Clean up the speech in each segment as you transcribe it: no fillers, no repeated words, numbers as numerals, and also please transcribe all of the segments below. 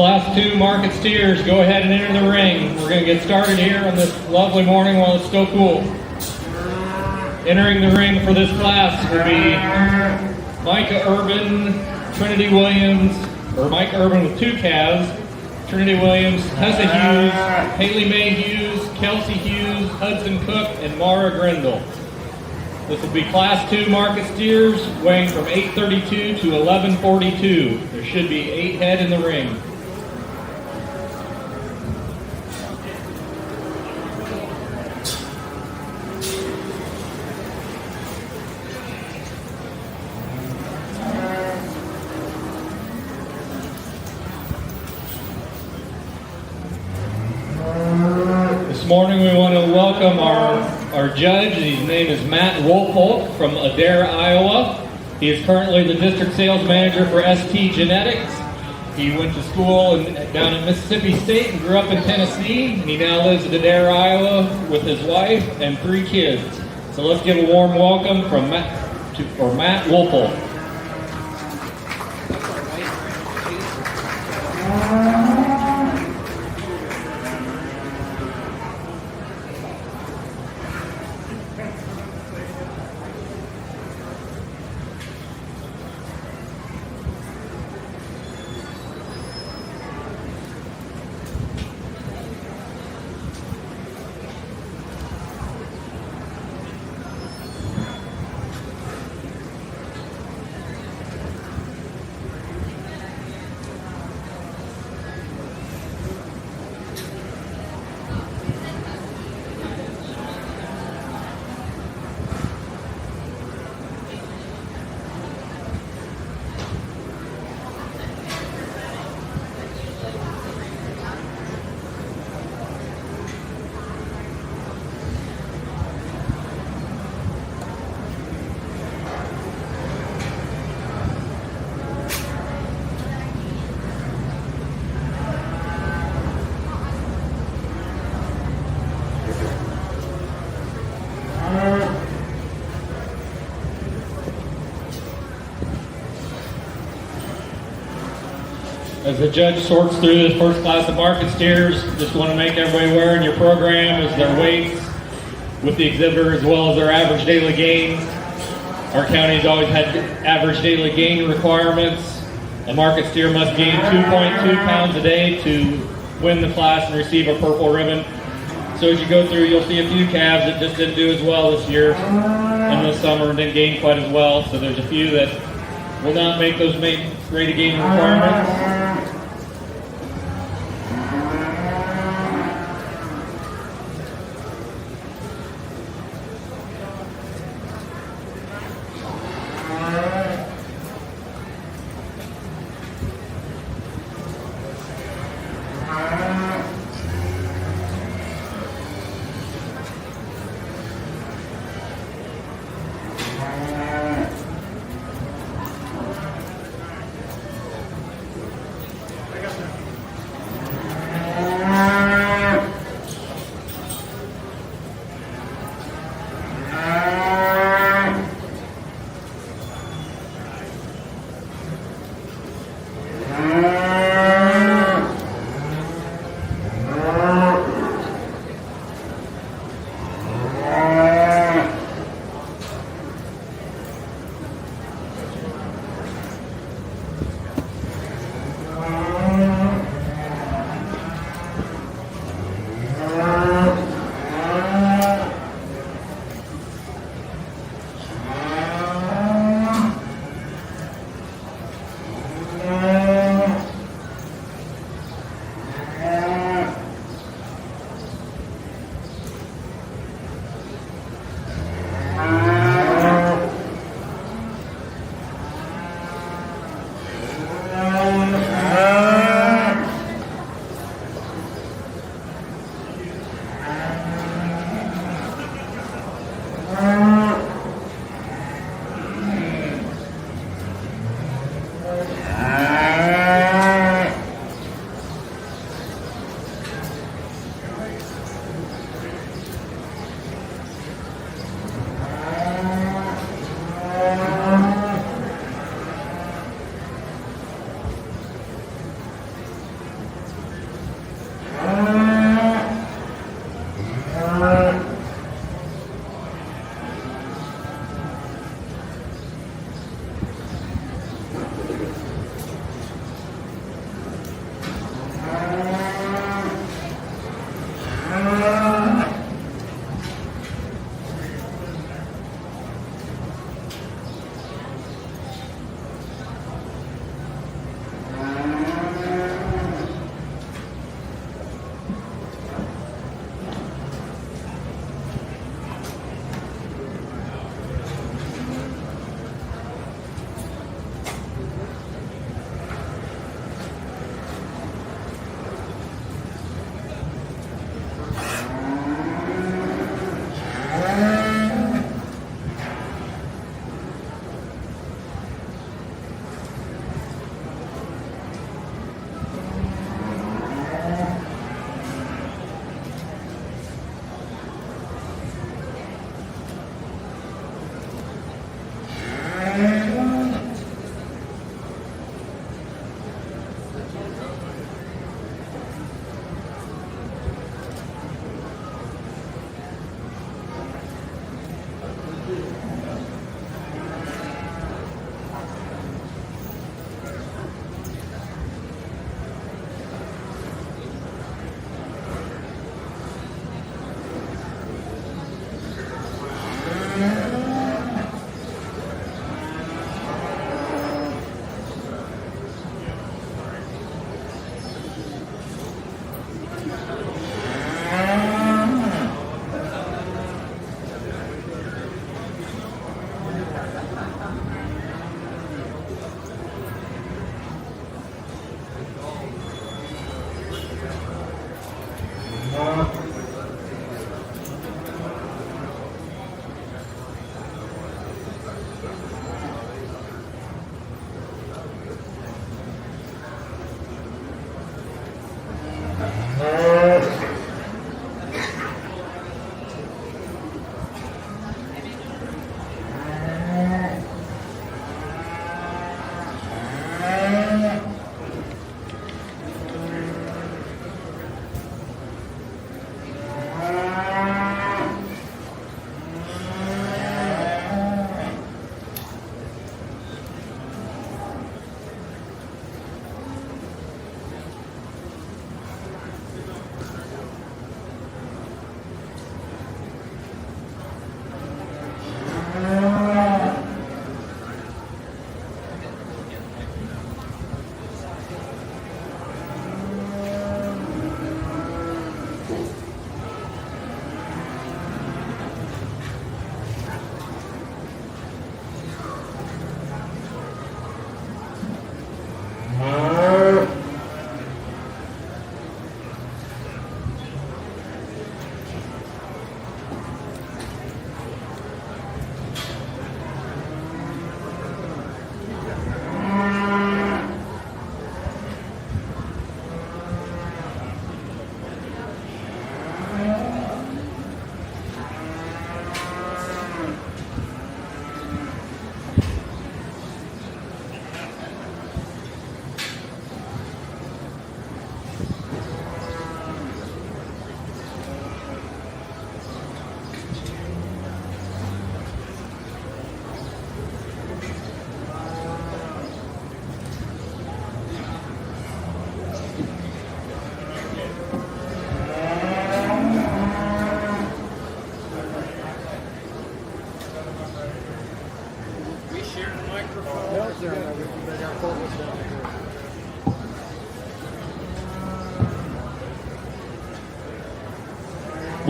Class 2 market steers, go ahead and enter the ring. We're going to get started here on this lovely morning while it's still cool. Entering the ring for this class will be Micah Urban, Trinity Williams, or Micah Urban with 2 calves, Trinity Williams, Tessa Hughes, Haley Mae Hughes, Kelsey Hughes, Hudson Cook, and Mara Grindle. This will be Class 2 market steers weighing from 832 to 1142. There should be 8 head in the ring. This morning we want to welcome our judge. His name is Matt Wolfolk from Adair, Iowa. He is currently the district sales manager for ST Genetics. He went to school down at Mississippi State and grew up in Tennessee. He now lives in Adair, Iowa with his wife and 3 kids. So let's give a warm welcome for Matt Wolfolk. As the judge sorts through the first class of market steers, just want to make everybody aware in your program is their weights with the exhibitor as well as their average daily gains. Our county has always had average daily gain requirements. A market steer must gain 2.2 pounds a day to win the class and receive a purple ribbon. So as you go through, you'll see a few calves that just didn't do as well this year and this summer and didn't gain quite as well. So there's a few that will not make those rated gain requirements.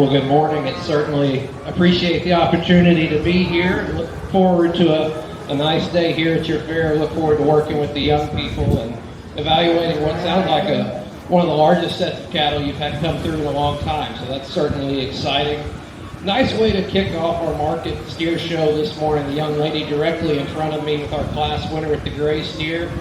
Well, good morning. It's certainly appreciate the opportunity to be here. Look forward to a nice day here at your fair. Look forward to working with the young people and evaluating what sounds like one of the largest sets of cattle you've had come through in a long time. So that's certainly exciting. Nice way to kick off our market steer show this morning. The young lady directly in front of me with our class winner with the gray steer.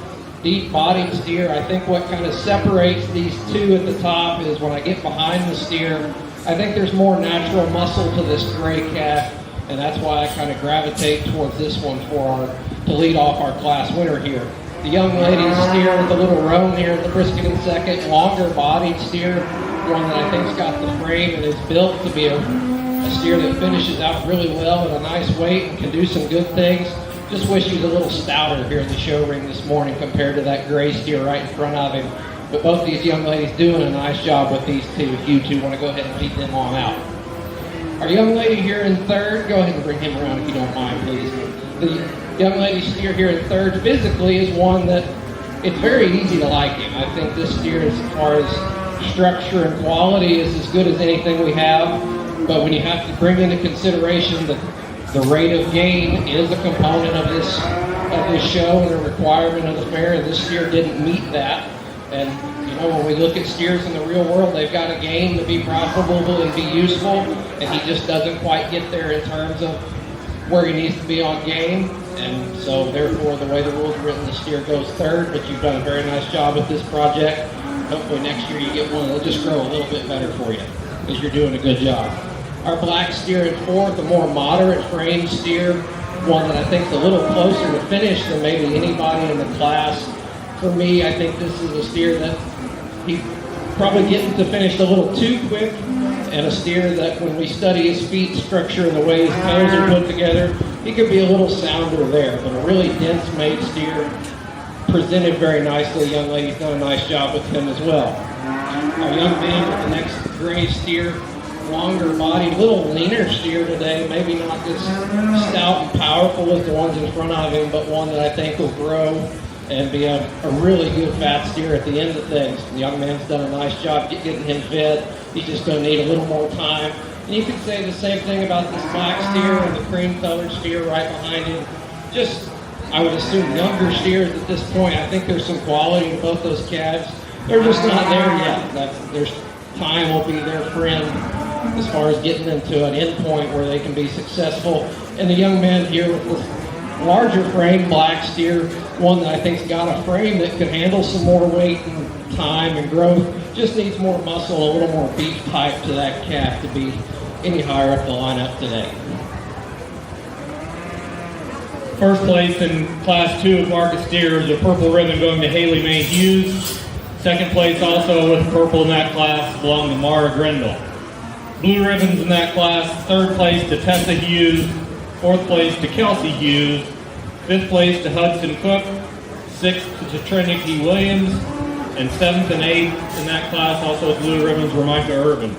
Deep bodied steer. I think what kind of separates these two at the top is when I get behind the steer, I think there's more natural muscle to this gray calf, and that's why I kind of gravitate towards this one to lead off our class winner here. The young lady steer with a little roan here at the brisket in second, longer bodied steer, one that I think's got the frame and is built to be a steer that finishes out really well at a nice weight and can do some good things. Just wish he was a little stouter here in the show ring this morning compared to that gray steer right in front of him. But both these young ladies doing a nice job with these two. If you two want to go ahead and feed them on out. Our young lady here in third, go ahead and bring him around if you don't mind, please. The young lady steer here in third physically is one that it's very easy to like him. I think this steer, as far as structure and quality, is as good as anything we have. But when you have to bring into consideration that the rate of gain is a component of this show and a requirement of the fair, and this steer didn't meet that. And you know, when we look at steers in the real world, they've got a game to be profitable and be useful, and he just doesn't quite get there in terms of where he needs to be on game. And so therefore, the way the rules are written, the steer goes third, but you've done a very nice job with this project. Hopefully next year you get one that'll just grow a little bit better for you, because you're doing a good job. Our black steer in fourth, a more moderate frame steer, one that I think is a little closer to finish than maybe anybody in the class. For me, I think this is a steer that he's probably getting to finish a little too quick, and a steer that when we study his feet structure and the way his toes are put together, he could be a little sounder there, but a really dense made steer, presented very nicely. The young lady's done a nice job with him as well. Our young man with the next gray steer, longer body, little leaner steer today, maybe not as stout and powerful as the ones in front of him, but one that I think will grow and be a really good fat steer at the end of things. The young man's done a nice job getting him fed. He's just going to need a little more time. And you could say the same thing about this black steer and the cream-colored steer right behind him. Just, I would assume, younger steers at this point. I think there's some quality in both those calves. They're just not there yet. There's time will be their friend as far as getting them to an end point where they can be successful. And the young man here with this larger frame black steer, one that I think's got a frame that could handle some more weight and time and growth, just needs more muscle, a little more beef type to that calf to be any higher up the lineup today. First place in Class 2 of market steers, a purple ribbon going to Haley Mae Hughes. Second place also with purple in that class belong to Mara Grindle. Blue ribbons in that class, third place to Tessa Hughes, fourth place to Kelsey Hughes, fifth place to Hudson Cook, sixth to Trinity Williams, and seventh and eighth in that class, also with blue ribbons, were Micah Urban.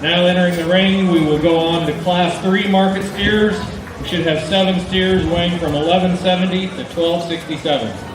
Now entering the ring, we will go on to Class 3 market steers. We should have 7 steers weighing from 1170 to 1267.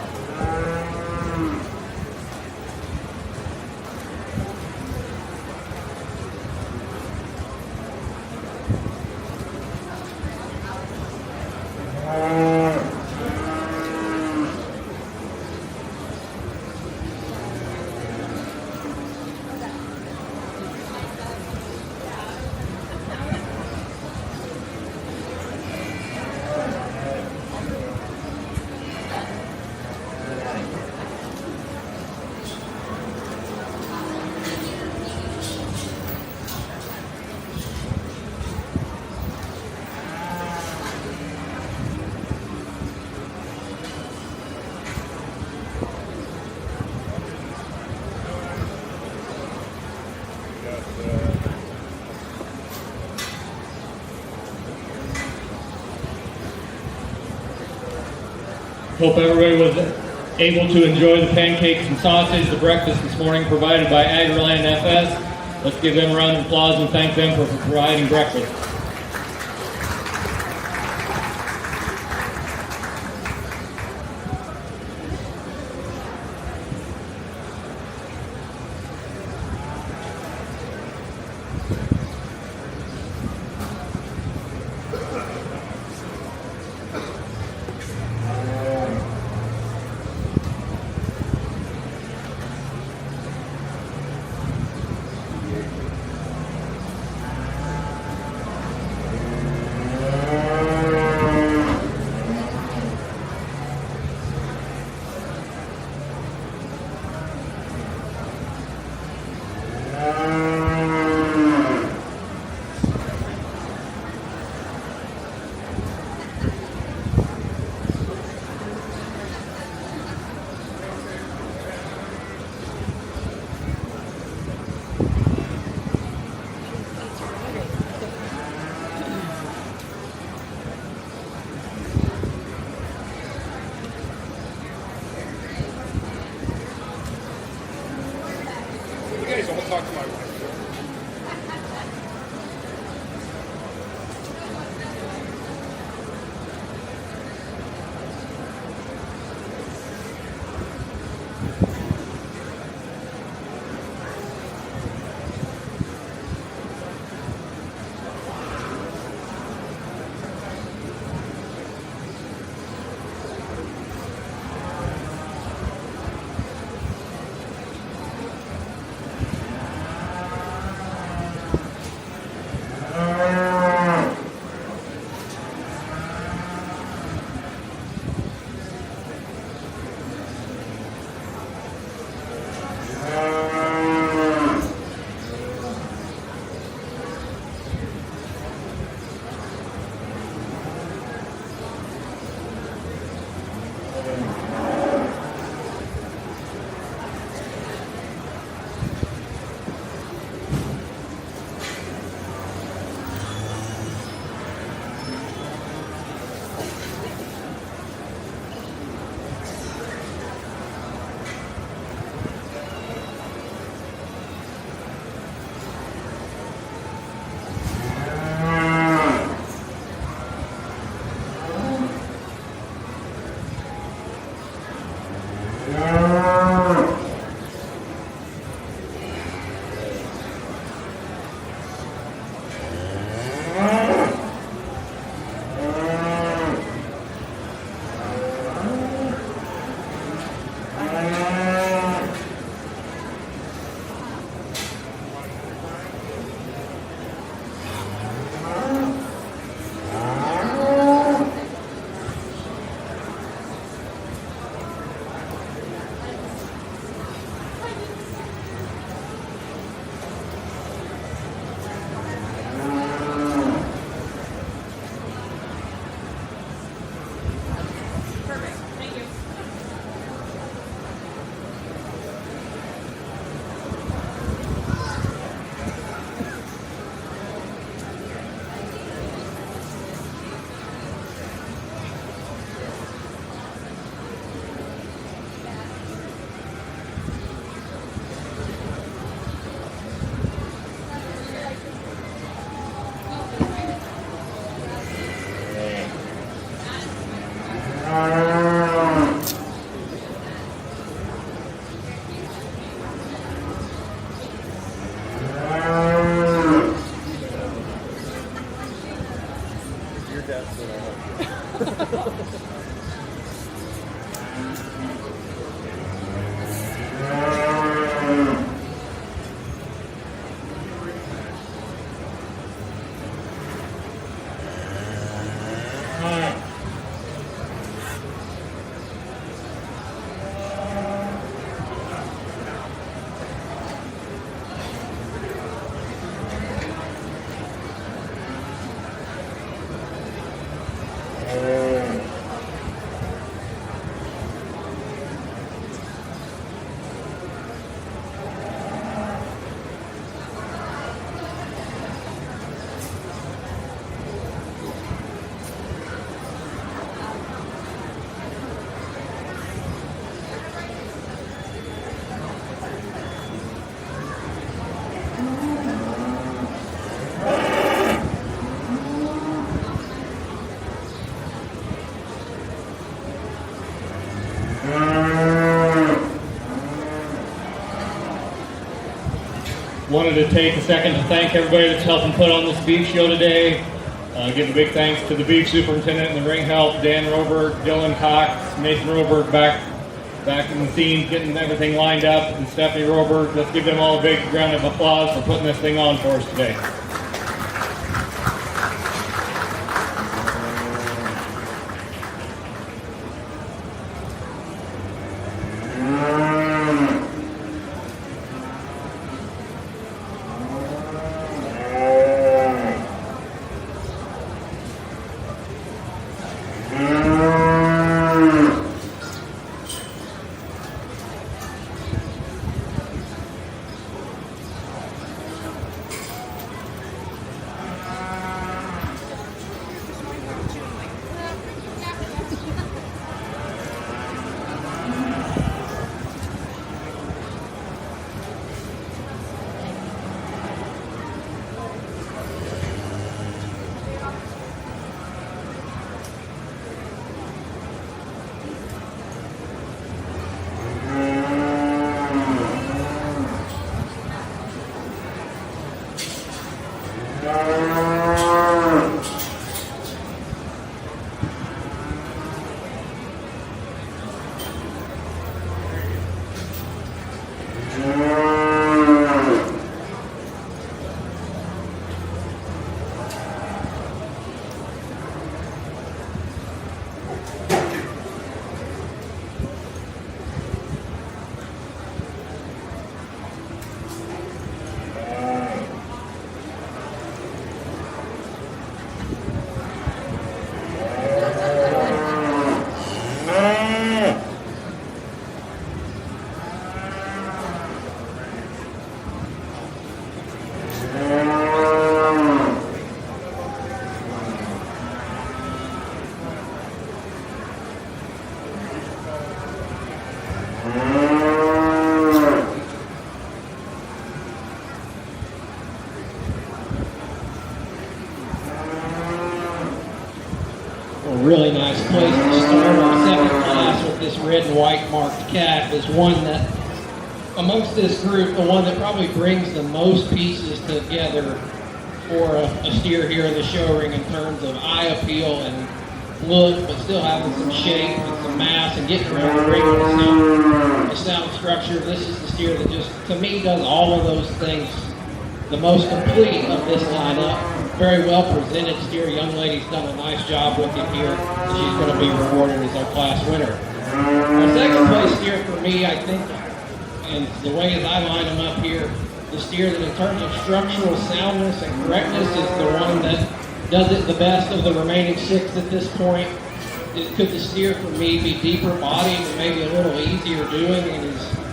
Hope everybody was able to enjoy the pancakes and sausage, the breakfast this morning provided by AgriLand FS. Let's give them a round of applause and thank them for providing breakfast. Wanted to take a second to thank everybody that's helping put on this beef show today. Give a big thanks to the beef superintendent and the ring help, Dan Roberg, Dylan Cox, Nathan Roberg back in the scenes, getting everything lined up, and Stephanie Roberg. Let's give them all a big round of applause for putting this thing on for us today. Really nice place to start our second class with this red and white marked calf is one that, amongst this group, the one that probably brings the most pieces together for a steer here in the show ring in terms of eye appeal and look, but still having some shape and some mass and getting around the ring with a sound structure. This is the steer that just, to me, does all of those things the most complete of this lineup. Very well presented steer. Young lady's done a nice job with him here. She's going to be rewarded as our class winner. Our second place steer for me, I think, and the way as I line them up here, the steer that in terms of structural soundness and correctness is the one that does it the best of the remaining six at this point. Could the steer for me be deeper bodied and maybe a little easier doing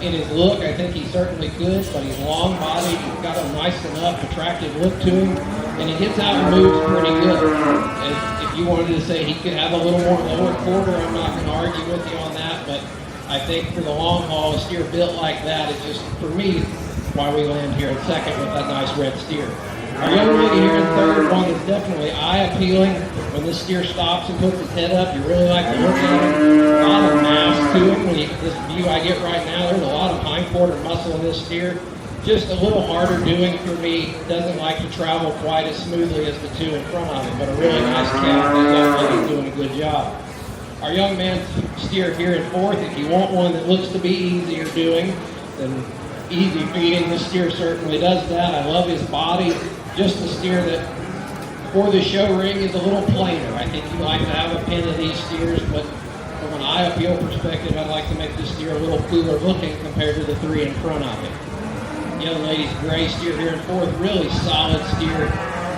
in his look? I think he certainly could, but he's long bodied. He's got a nice enough attractive look to him, and he gets out and moves pretty good. If you wanted to say he could have a little more lower quarter, I'm not going to argue with you on that, but I think for the long haul, a steer built like that is just, for me, why we land here in second with that nice red steer. Our young lady here in third, one that's definitely eye appealing. When this steer stops and puts his head up, you really like to look at him. A lot of mass to him. This view I get right now, there's a lot of hindquarter muscle in this steer. just a little harder doing for me. Doesn't like to travel quite as smoothly as the two in front of him, but a really nice calf. That young lady's doing a good job. Our young man's steer here in fourth. If you want one that looks to be easier doing than easy feeding, this steer certainly does that. I love his body. Just a steer that for the show ring is a little plainer. I think you like to have a pin of these steers, but from an eye appeal perspective, I'd like to make this steer a little cooler looking compared to the three in front of it. Young lady's gray steer here in fourth, really solid steer,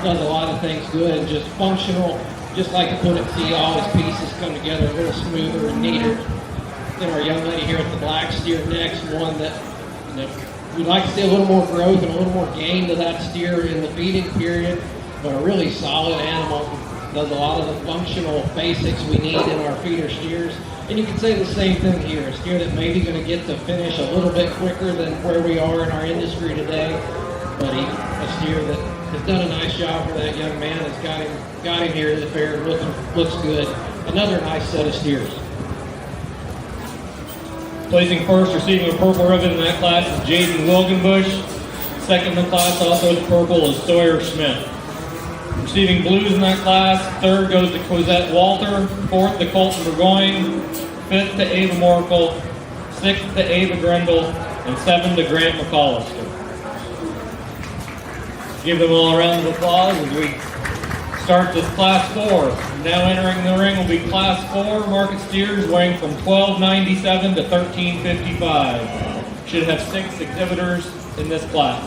does a lot of things good and just functional, just like to put it, see all his pieces come together a little smoother and neater. Then our young lady here at the black steer next, one that, you know, we'd like to see a little more growth and a little more gain to that steer in the feeding period, but a really solid animal, does a lot of the functional basics we need in our feeder steers. And you can say the same thing here, a steer that maybe going to get to finish a little bit quicker than where we are in our industry today, but a steer that has done a nice job for that young man, has got him here to the fair, looks good. Another nice set of steers. Placing first, receiving a purple ribbon in that class is Jaden Wilgenbush. Second in the class, also with purple, is Sawyer Smith. Receiving blues in that class, third goes to Cosette Walter, fourth to Colton Burgoyne, fifth to Ava Morkel, sixth to Ava Grendel, and seventh to Grant McCollister. Give them all a round of applause as we start this class 4. Now entering the ring will be class 4 market steers weighing from 1297 to 1355. Should have 6 exhibitors in this class.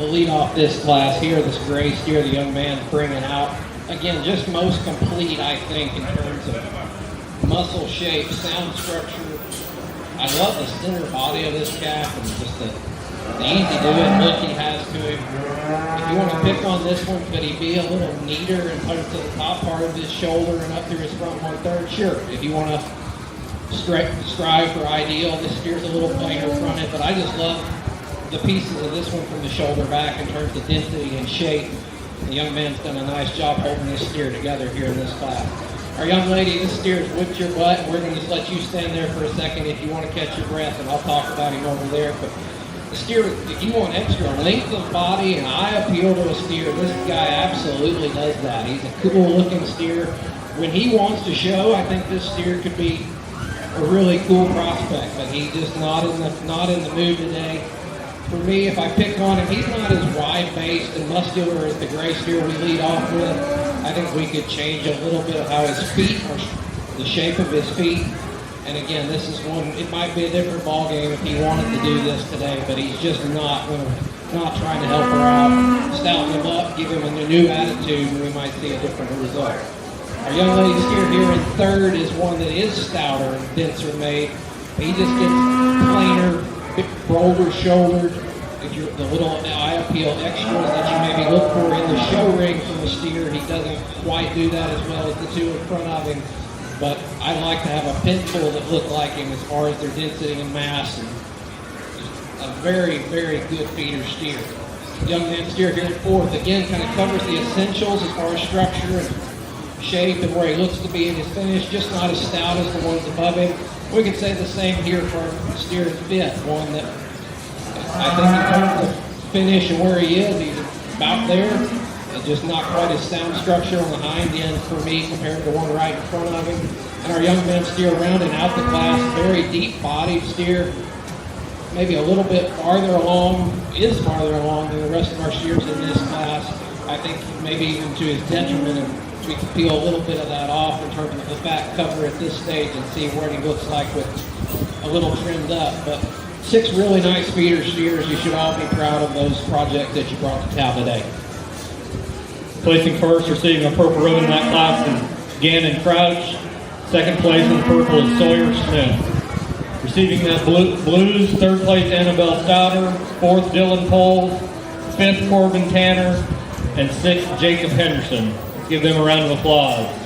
The lead off this class here, this gray steer the young man's bringing out. Again, just most complete, I think, in terms of muscle shape, sound structure. I love the center body of this calf and just the easy doing look he has to him. If you want to pick on this one, could he be a little neater and put it to the top part of his shoulder and up through his front 1/3? Sure. If you want to strive for ideal, this steer's a little plainer fronted, but I just love the pieces of this one from the shoulder back in terms of density and shape. The young man's done a nice job holding this steer together here in this class. Our young lady, this steer's whipped your butt, and we're going to just let you stand there for a second if you want to catch your breath, and I'll talk about him over there. But the steer, if you want extra length of body and eye appeal to a steer, this guy absolutely does that. He's a cool looking steer. When he wants to show, I think this steer could be a really cool prospect, but he's just not in the mood today. For me, if I pick on him, he's not as wide-based and muscular as the gray steer we lead off with. I think we could change a little bit of how his feet, or the shape of his feet. And again, this is one, it might be a different ball game if he wanted to do this today, but he's just not trying to help her out, stouten him up, give him a new attitude, and we might see a different result. Our young lady steer here in third is one that is stouter and denser made. He just gets plainer, bolder shouldered. If you're the little eye appeal extras that you maybe look for in the show ring from the steer, he doesn't quite do that as well as the two in front of him. But I like to have a pinful that look like him as far as their density and mass, and a very, very good feeder steer. Young man steer here at fourth, again, kind of covers the essentials as far as structure and shape and where he looks to be in his finish, just not as stout as the ones above him. We could say the same here for steer in fifth, one that I think in terms of finish and where he is, he's about there. Just not quite as sound structure on the hind end for me compared to the one right in front of him. And our young men steer rounding out the class, very deep-bodied steer, maybe a little bit farther along than the rest of our steers in this class. I think maybe even to his detriment, and we can peel a little bit of that off in terms of the fat cover at this stage and see what he looks like with a little trimmed up. But 6 really nice feeder steers. You should all be proud of those projects that you brought to town today. Placing first, receiving a purple ribbon in that class is Gannon Crouch. Second place in the purple is Sawyer Smith. Receiving that blues, third place Annabelle Stouter, fourth Dylan Poles, fifth Corbin Tanner, and sixth Jacob Henderson. Let's give them a round of applause.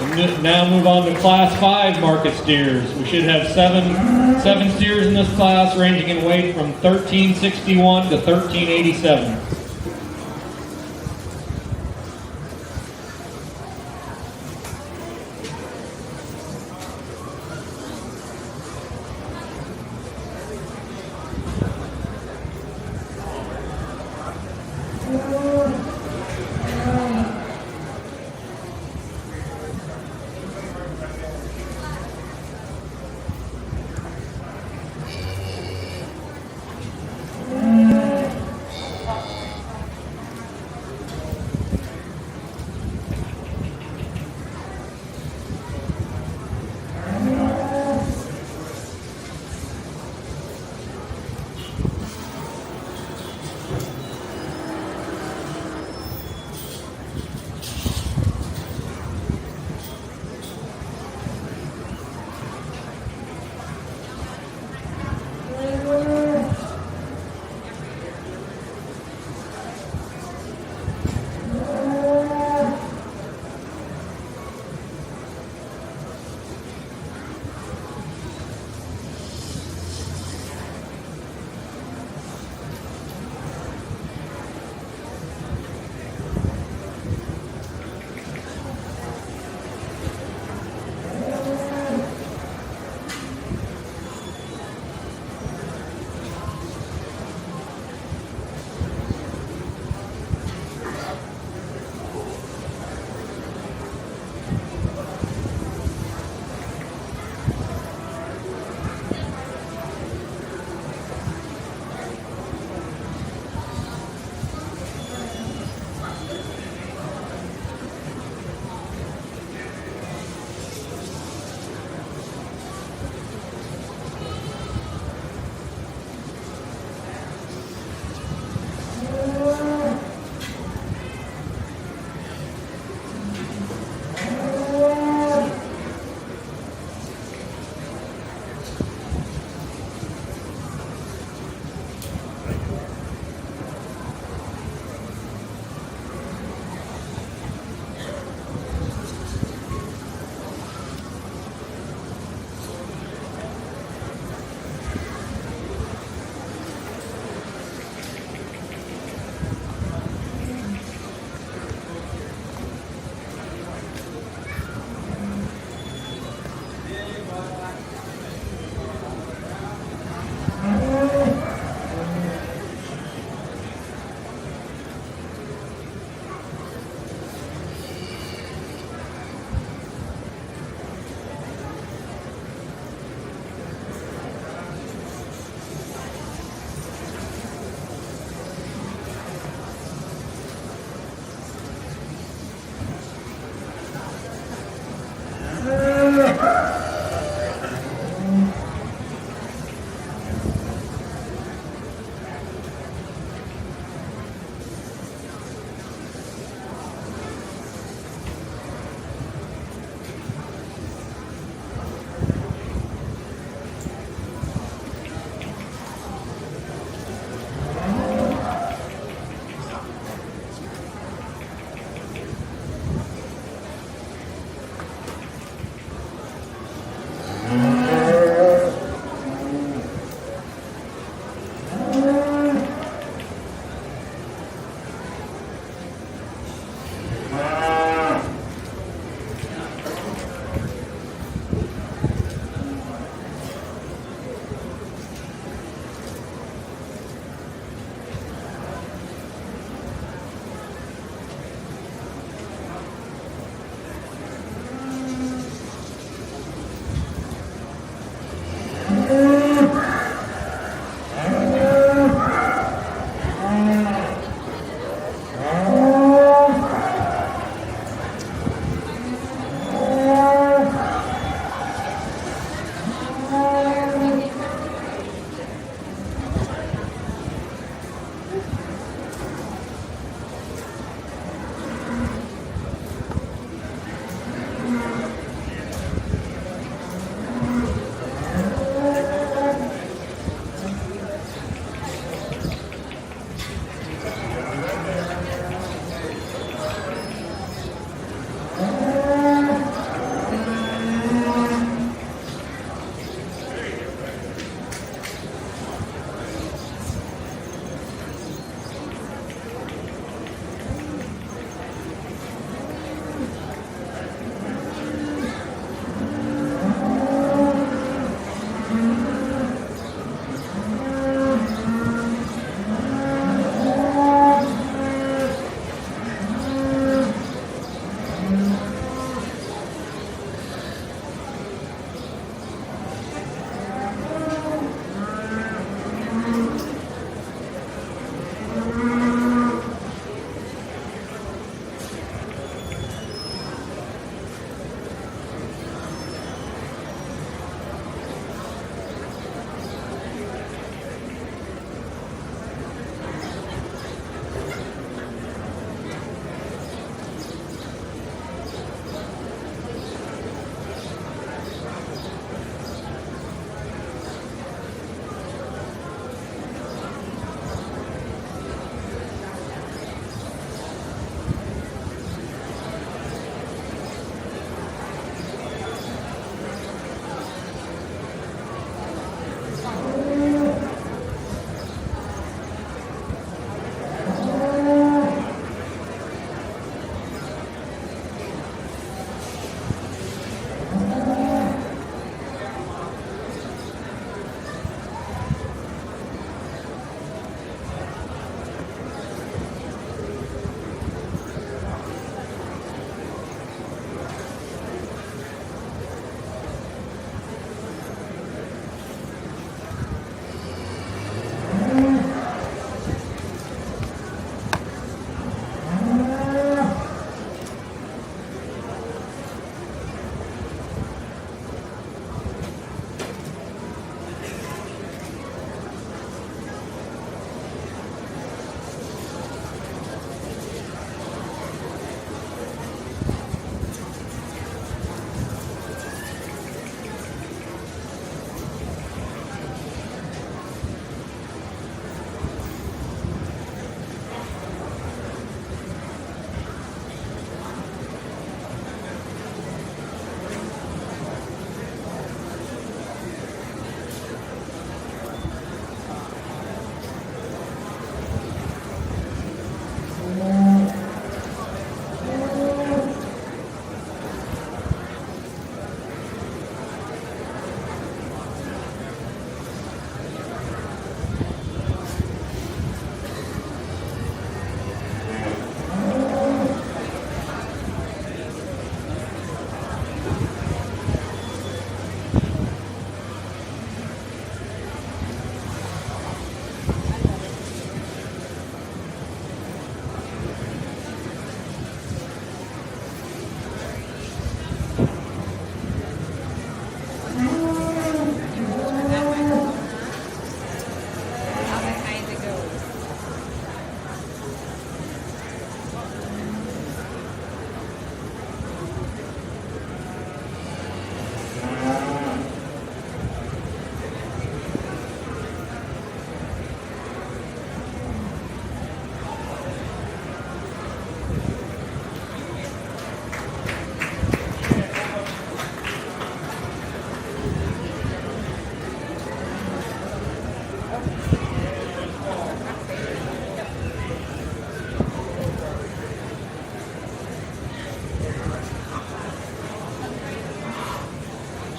And now move on to Class 5 market steers. We should have seven steers in this class, ranging in weight from 1361 to 1387.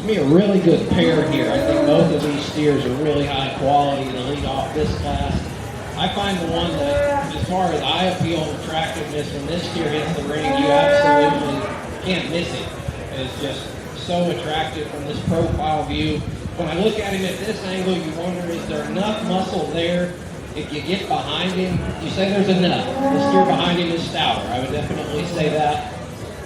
to me a really good pair here. I think both of these steers are really high quality to lead off this class. I find the one that, as far as eye appeal and attractiveness, when this steer hits the ring, you absolutely can't miss it. It's just so attractive from this profile view. When I look at him at this angle, you wonder, is there enough muscle there? If you get behind him, you say there's enough. The steer behind him is stouter. I would definitely say that.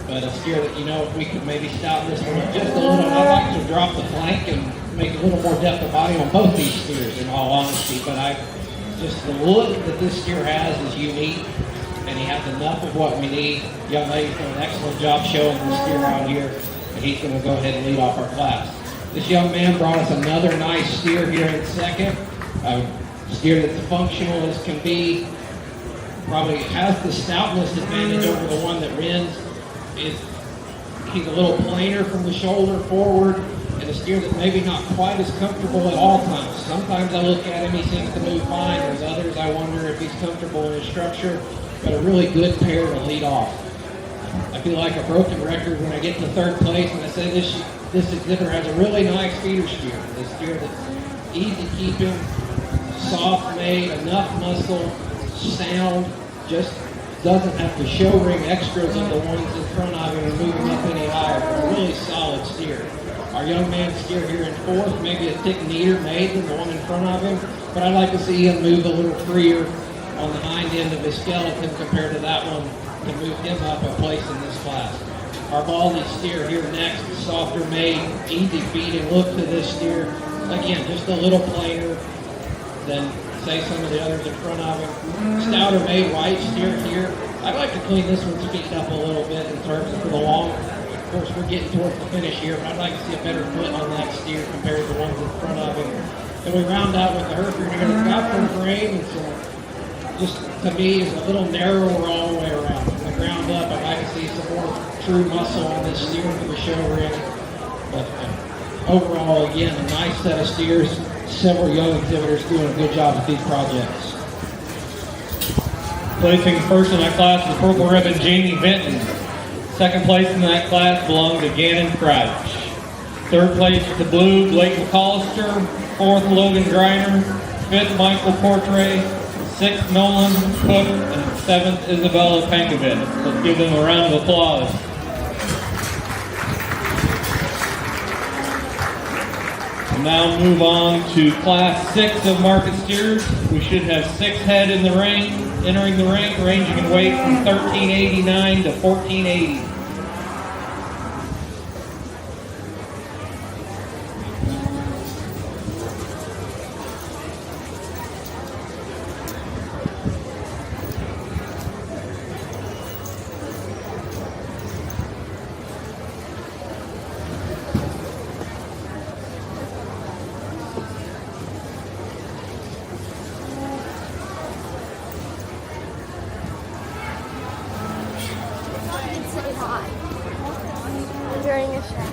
But a steer that, if we could maybe stout this one up just a little, I'd like to drop the flank and make a little more depth of body on both these steers, in all honesty. But just the look that this steer has is unique, and he has enough of what we need. Young lady's done an excellent job showing this steer out here, and he's going to go ahead and lead off our class. This young man brought us another nice steer here in second. A steer that's functional as can be, probably has the stoutness advantage over the one that wins. He's a little plainer from the shoulder forward, and a steer that maybe not quite as comfortable at all times. Sometimes I look at him, he seems to move fine. There's others I wonder if he's comfortable in his structure, but a really good pair to lead off. I feel like a broken record when I get to third place and I say this exhibitor has a really nice feeder steer. This steer that's easy keeping, soft made, enough muscle, sound, just doesn't have to show ring extras of the ones in front of him and move him up any higher. A really solid steer. Our young man steer here in fourth, maybe a tick neater made than the one in front of him, but I'd like to see him move a little freer on the hind end of his skeleton compared to that one to move him up a place in this class. Our baldy steer here next, softer made, easy feeding look to this steer. Again, just a little plainer than say some of the others in front of him. Stouter made white steer here. I'd like to clean this one's feet up a little bit in terms of for the long. Of course, we're getting towards the finish here, but I'd like to see a better foot on that steer compared to the ones in front of him. And we round out with the Hereford here. It's got some frame and some, just to me, is a little narrower all the way around. From the ground up, I'd like to see some more true muscle on this steer for the show ring. But overall, again, a nice set of steers. Several young exhibitors doing a good job with these projects. Placing first in that class is purple ribbon Jamie Benton. Second place in that class belonged to Gannon Crouch. Third place to blue, Blake McCollister. Fourth, Logan Griner. Fifth, Michael Portray. Sixth, Nolan Cook. And seventh, Isabella Pankovic. Let's give them a round of applause. We'll now move on to Class 6 of market steers. We should have 6 head in the ring, entering the ring, ranging in weight from 1389 to 1480. During a show.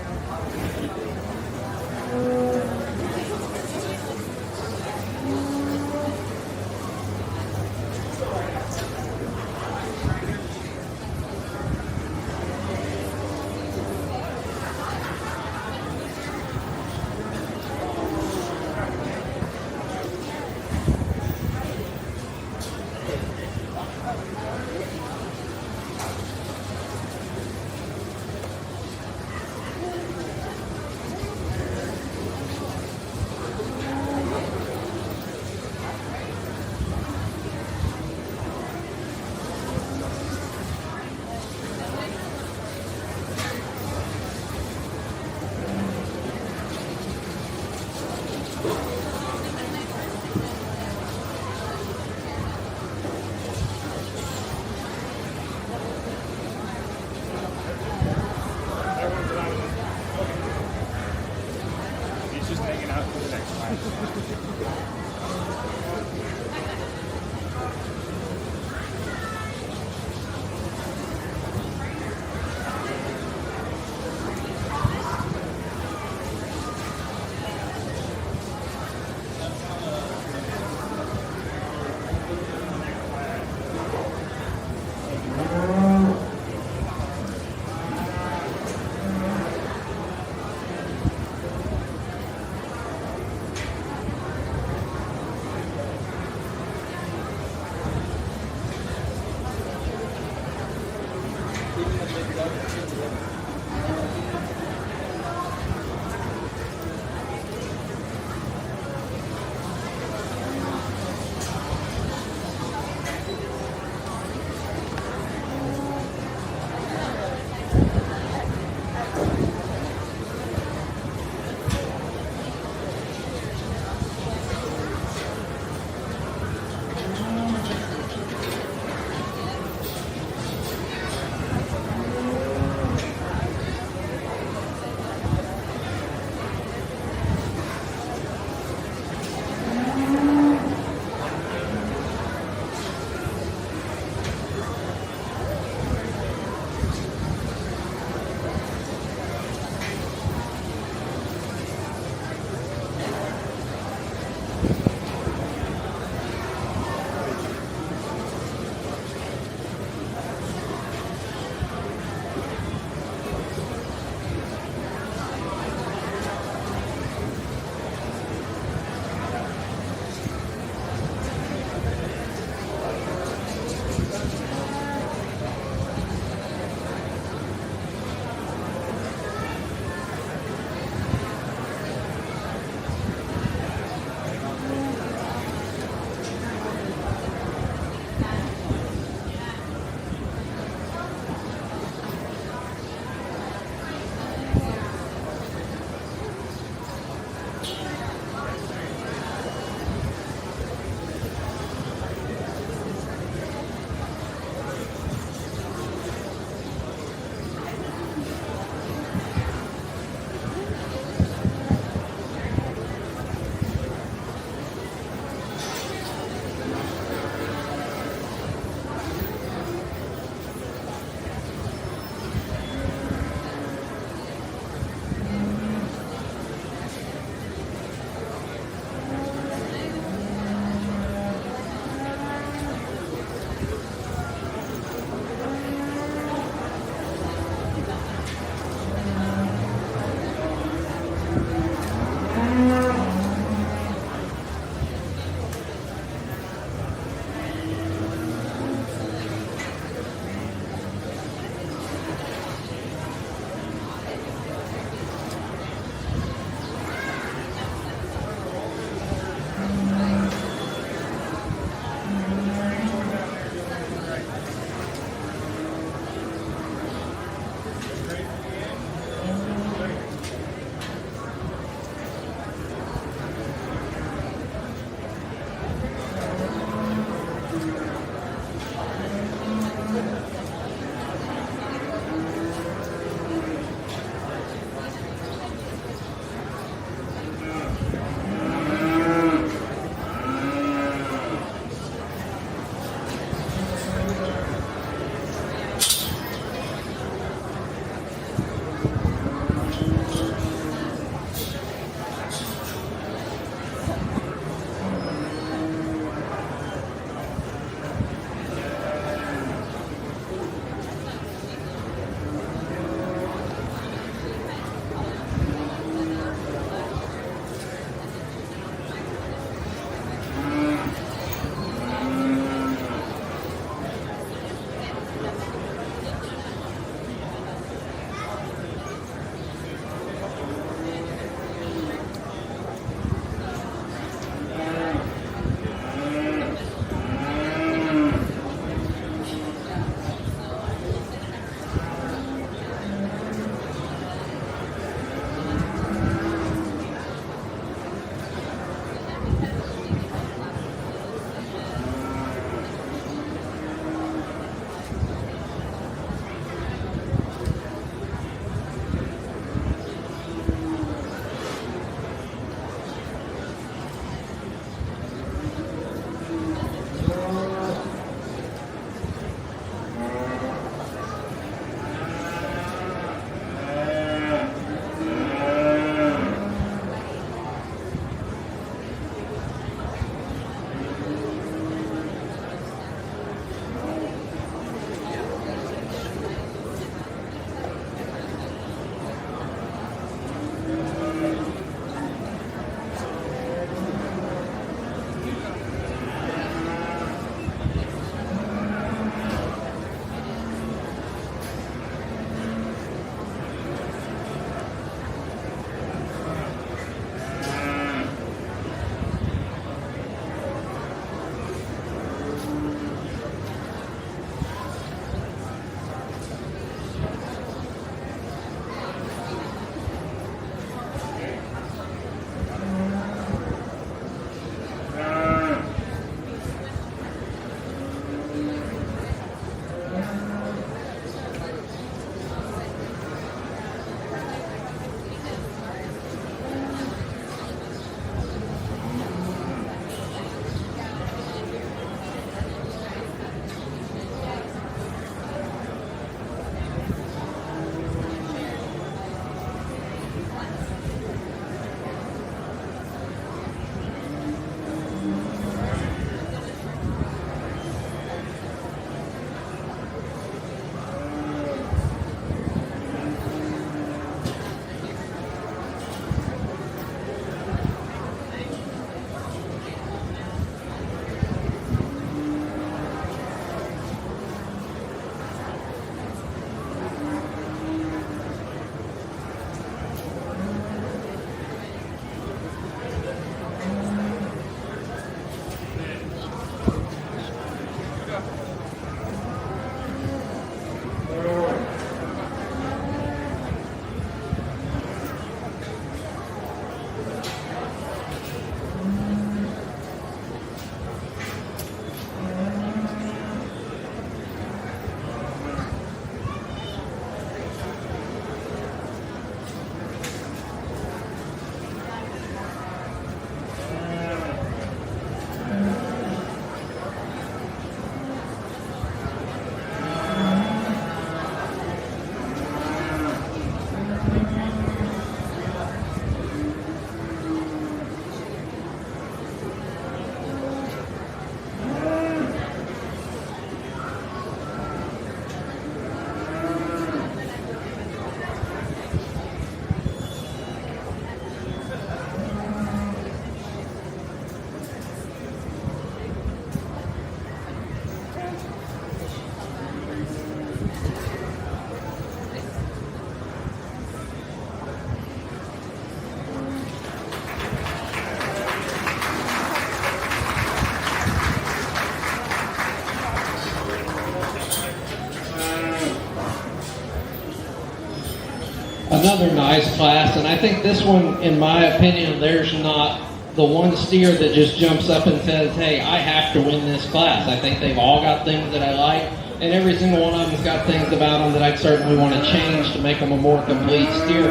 another nice class, and I think this one, in my opinion, there's not the one steer that just jumps up and says, hey, I have to win this class. I think they've all got things that I like, and every single one of them's got things about them that I'd certainly want to change to make them a more complete steer.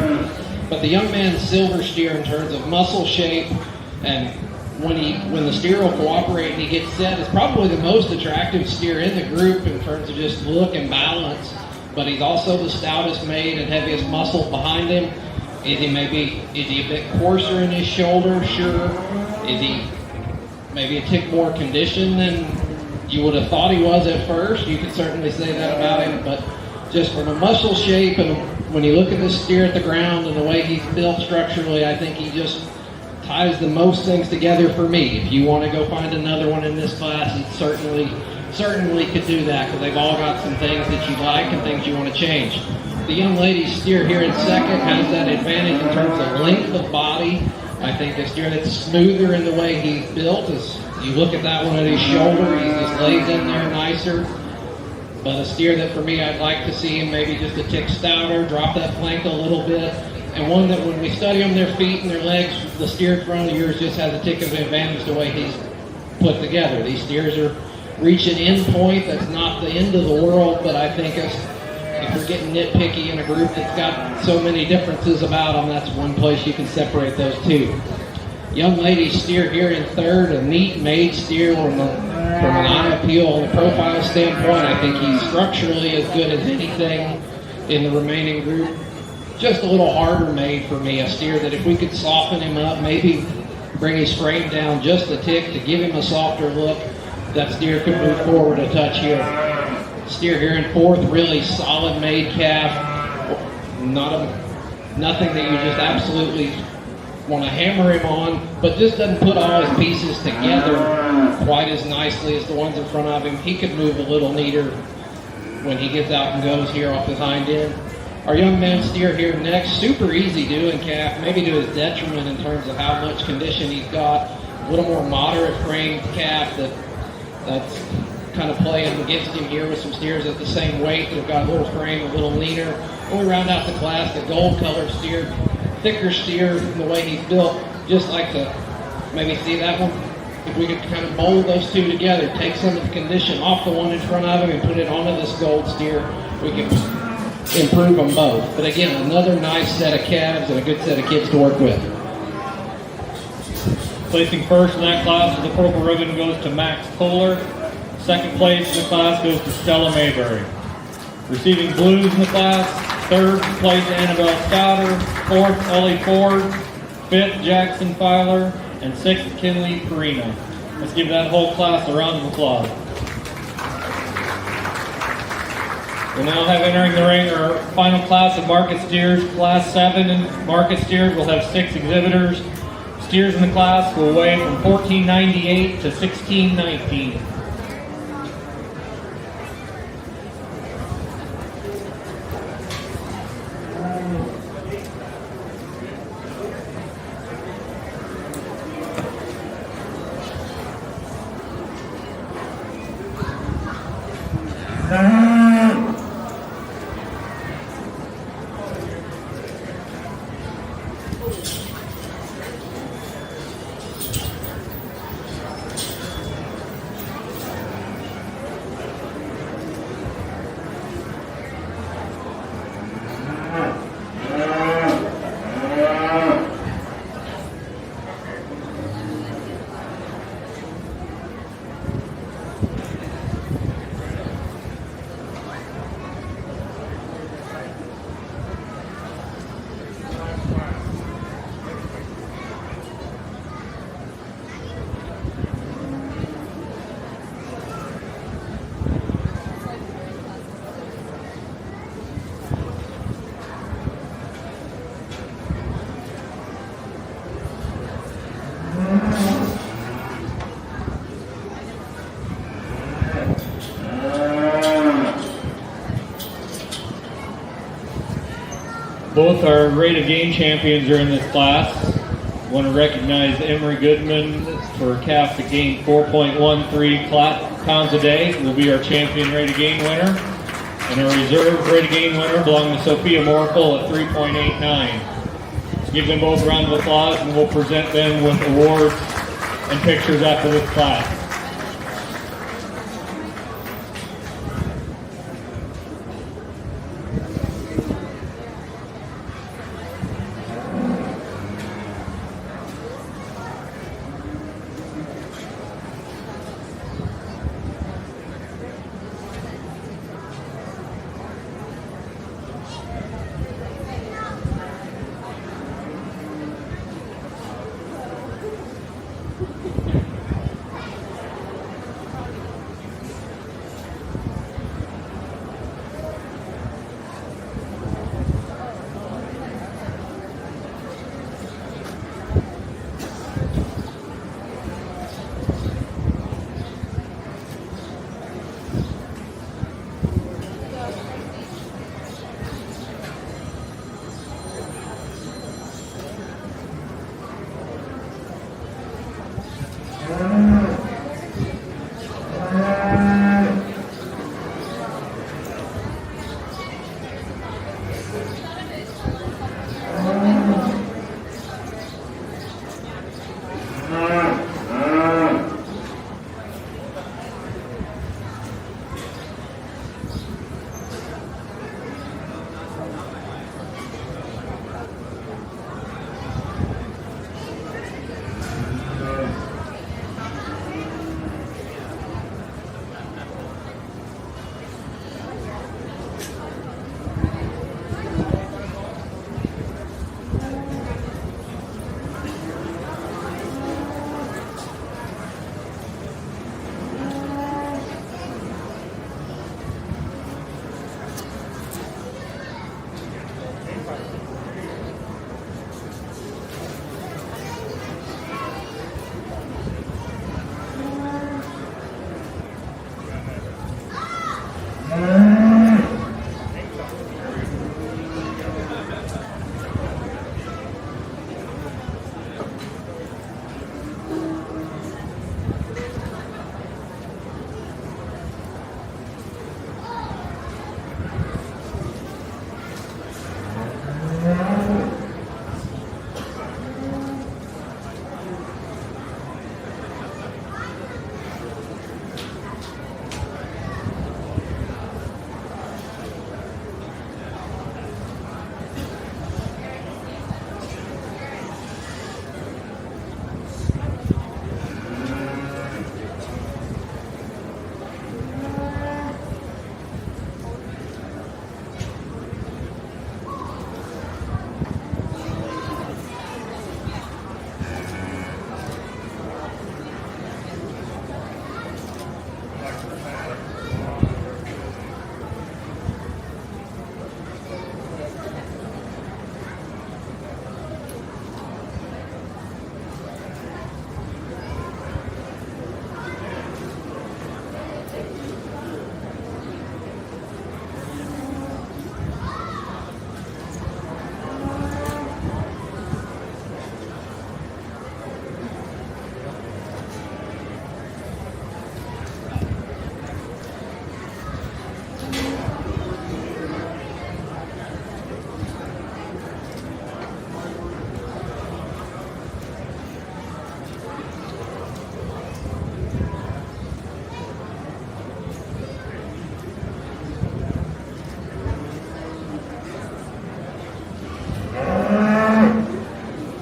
But the young man's silver steer, in terms of muscle shape, and when the steer will cooperate and he gets set, is probably the most attractive steer in the group in terms of just look and balance. But he's also the stoutest made and heaviest muscle behind him. Is he a bit coarser in his shoulder? Sure. Is he maybe a tick more conditioned than you would have thought he was at first? You could certainly say that about him, but just from a muscle shape, and when you look at this steer at the ground and the way he's built structurally, I think he just ties the most things together for me. If you want to go find another one in this class, it certainly could do that, because they've all got some things that you like and things you want to change. The young lady's steer here in second has that advantage in terms of length of body. I think a steer that's smoother in the way he's built, as you look at that one at his shoulder, he just lays in there nicer. But a steer that for me, I'd like to see him maybe just a tick stouter, drop that flank a little bit, and one that when we study them, their feet and their legs, the steer in front of yours just has a tick of advantage the way he's put together. These steers are reaching end point. That's not the end of the world, but I think if you're getting nitpicky in a group that's got so many differences about them, that's one place you can separate those two. Young lady steer here in third, a neat made steer from an eye appeal and a profile standpoint. I think he's structurally as good as anything in the remaining group. Just a little harder made for me, a steer that if we could soften him up, maybe bring his frame down just a tick to give him a softer look, that steer could move forward a touch here. Steer here in fourth, really solid made calf. Nothing that you just absolutely want to hammer him on, but just doesn't put all his pieces together quite as nicely as the ones in front of him. He could move a little neater when he gets out and goes here off his hind end. Our young man steer here next, super easy doing calf, maybe to his detriment in terms of how much condition he's got. A little more moderate framed calf that's kind of playing against him here with some steers at the same weight that have got a little frame, a little leaner. When we round out the class, the gold colored steer, thicker steer the way he's built. Just like to maybe see that one. If we could kind of mold those two together, take some of the condition off the one in front of him and put it onto this gold steer, we can improve them both. But again, another nice set of calves and a good set of kids to work with. Placing first in that class with the purple ribbon goes to Max Kohler. Second place in the class goes to Stella Mayberry. Receiving blues in the class, third place Annabelle Stouter, fourth Ellie Ford, fifth Jackson Filer, and sixth Kinley Perino. Let's give that whole class a round of applause. We'll now have entering the ring our final class of market steers. Class 7 in market steers will have 6 exhibitors. Steers in the class will weigh from 1498 to 1619. Both our rate of gain champions are in this class. I want to recognize Emery Goodman for calf that gained 4.13 pounds a day. Will be our champion rate of gain winner. And a reserve ready game winner belonging to Sophia Morkel at 3.89. Let's give them both a round of applause, and we'll present them with awards and pictures after this class.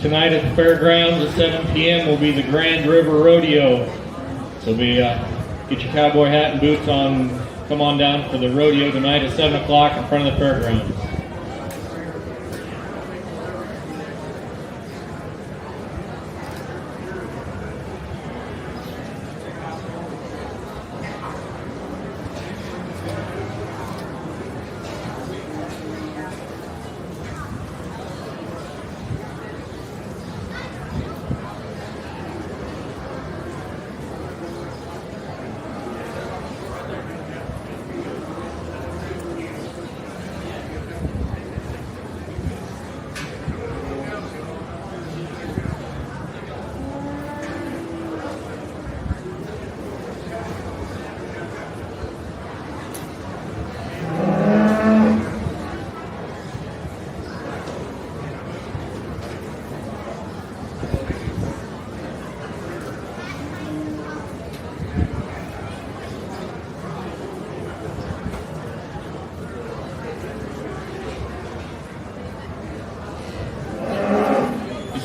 Tonight at the fairgrounds at 7 p.m. will be the Grand River Rodeo. So get your cowboy hat and boots on. Come on down for the rodeo tonight at 7 o'clock in front of the fairgrounds.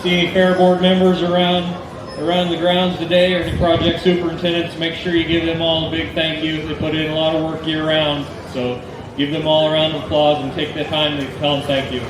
see any fair board members around the grounds today, or any project superintendents, make sure you give them all a big thank you. They put in a lot of work year round, so give them all a round of applause and take the time to tell them thank you.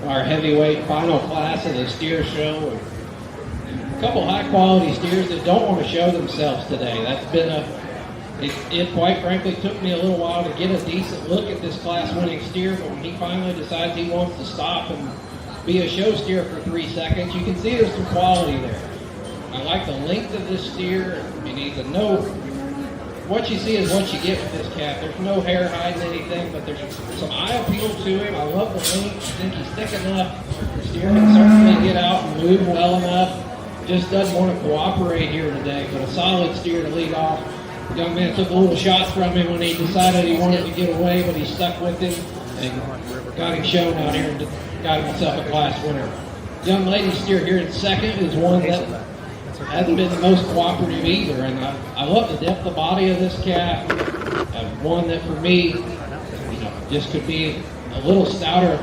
Our heavyweight final class of the steer show. A couple high quality steers that don't want to show themselves today. That's been it quite frankly took me a little while to get a decent look at this class winning steer, but when he finally decides he wants to stop and be a show steer for 3 seconds, you can see there's some quality there. I like the length of this steer. He's a what you see is what you get with this calf. There's no hair hiding anything, but there's some eye appeal to him. I love the length. I think he's thick enough. The steer can certainly get out and move well enough. Just doesn't want to cooperate here today, but a solid steer to lead off. The young man took a little shot from him when he decided he wanted to get away, but he stuck with him and got him shown out here and got himself a class winner. The young lady steer here in second is one that hasn't been the most cooperative either, and I love the depth of body of this calf. One that for me, just could be a little stouter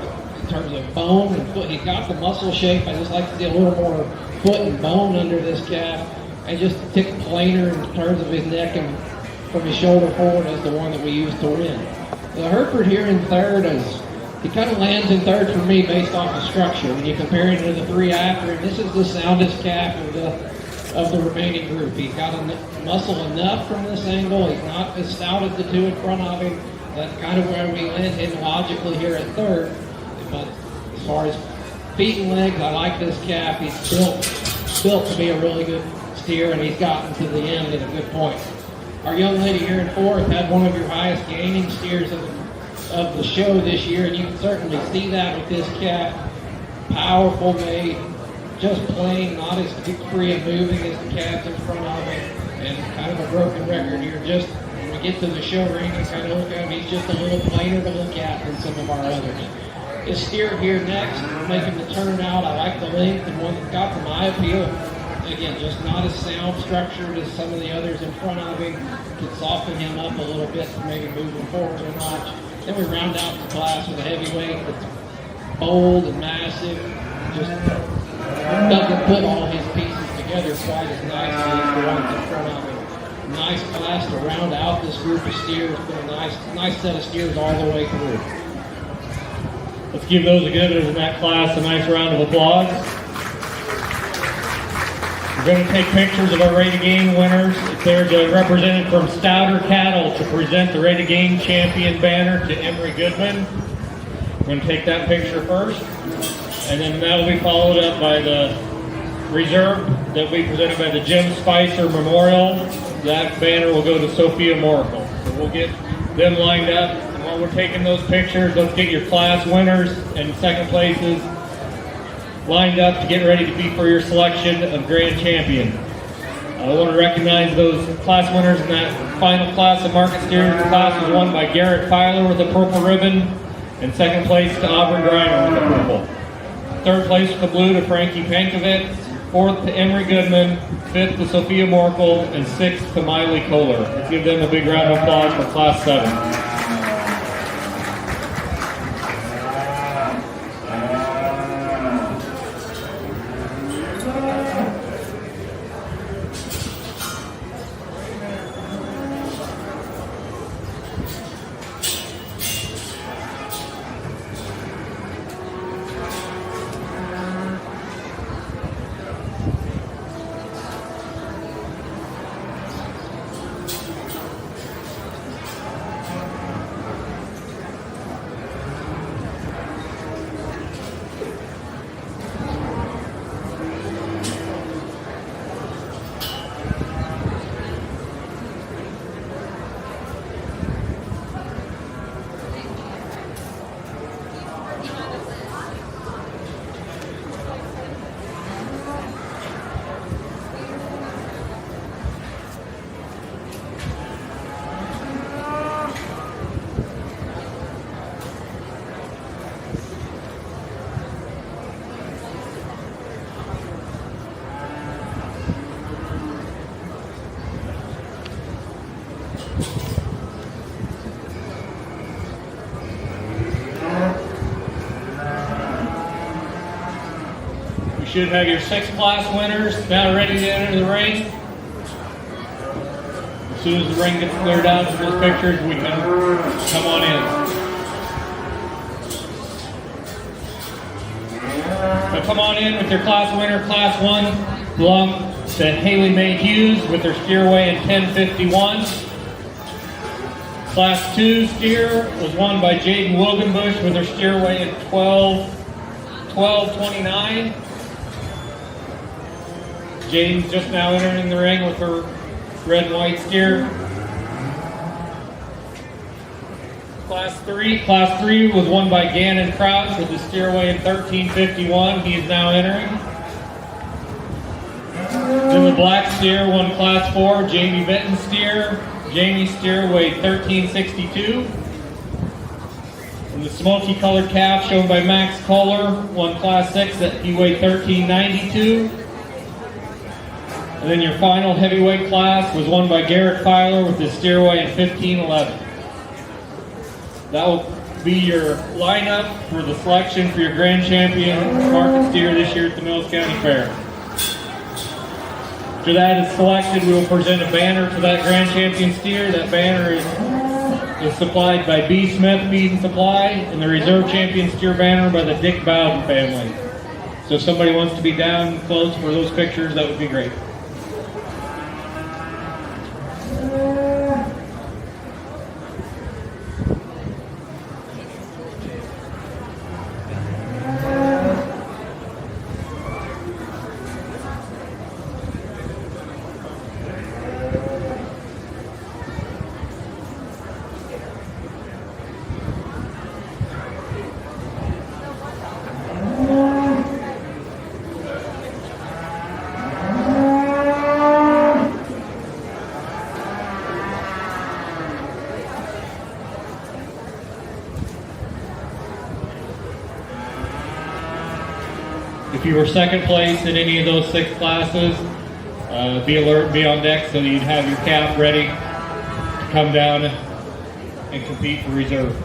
in terms of bone and foot. He's got the muscle shape. I just like to see a little more foot and bone under this calf, and just a tick plainer in terms of his neck and from his shoulder forward as the one that we use to win. The Hereford here in third he kind of lands in third for me based off the structure. When you compare him to the three after him, this is the soundest calf of the remaining group. He's got muscle enough from this angle. He's not as stout as the two in front of him. That's kind of where we land him logically here at third. But as far as feet and legs, I like this calf. He's built to be a really good steer, and he's gotten to the end at a good point. Our young lady here in fourth had one of your highest gaining steers of the show this year, and you can certainly see that with this calf. Powerful made, just plain, not as free and moving as the calves in front of him, and kind of a broken record here. Just when we get to the show ring and kind of look at him, he's just a little plainer to look at than some of our others. This steer here next, making the turnout, I like the length and one that's got some eye appeal. Again, just not as sound structured as some of the others in front of him. Could soften him up a little bit to maybe move him forward a notch. Then we round out the class with a heavyweight that's bold and massive. Just doesn't put all his pieces together quite as nicely as the ones in front of him. Nice class to round out this group of steers. Been a nice set of steers all the way through. Let's give those exhibitors in that class a nice round of applause. We're going to take pictures of our Ready to Game winners. If there's a representative from Stouter Cattle to present the Ready to Game champion banner to Emery Goodman. We're going to take that picture first, and then that will be followed up by the reserve that will be presented by the Jim Spicer Memorial. That banner will go to Sophia Moracle. So we'll get them lined up. And while we're taking those pictures, let's get your class winners and second places lined up to get ready to be for your selection of grand champion. I want to recognize those class winners in that final class of market steers. The class was won by Garrett Filer with the purple ribbon, and second place to Auburn Griner with the purple. Third place with the blue to Frankie Pankovic. Fourth to Emery Goodman. Fifth to Sophia Morkel. And sixth to Miley Kohler. Let's give them a big round of applause for Class 7. Should have your 6 class winners now ready to enter the ring. As soon as the ring gets cleared out from those pictures, we can come on in. So come on in with your class winner. Class 1 belongs to Haley Mae Hughes with her steer weigh in 10:51. Class 2 steer was won by Jaden Wilgenbush with her steer weigh in 12:29. Jaden's just now entering the ring with her red and white steer. Class 3 was won by Gannon Crouch with the steer weigh in 13:51. He is now entering. Then the black steer won Class 4, Jamie Benton steer. Jamie's steer weighed 13:62. And the smoky colored calf shown by Max Kohler won Class 6 that he weighed 13:92. And then your final heavyweight class was won by Garrett Filer with his steer weigh in 15:11. That will be your lineup for the selection for your grand champion market steer this year at the Mills County Fair. After that is selected, we will present a banner to that grand champion steer. That banner is supplied by B. Smith Feed and Supply, and the reserve champion steer banner by the Dick Bowden family. So if somebody wants to be down close for those pictures, that would be great. If you were second place in any of those 6 classes, be alert, be on deck so that you'd have your cap ready to come down and compete for reserve.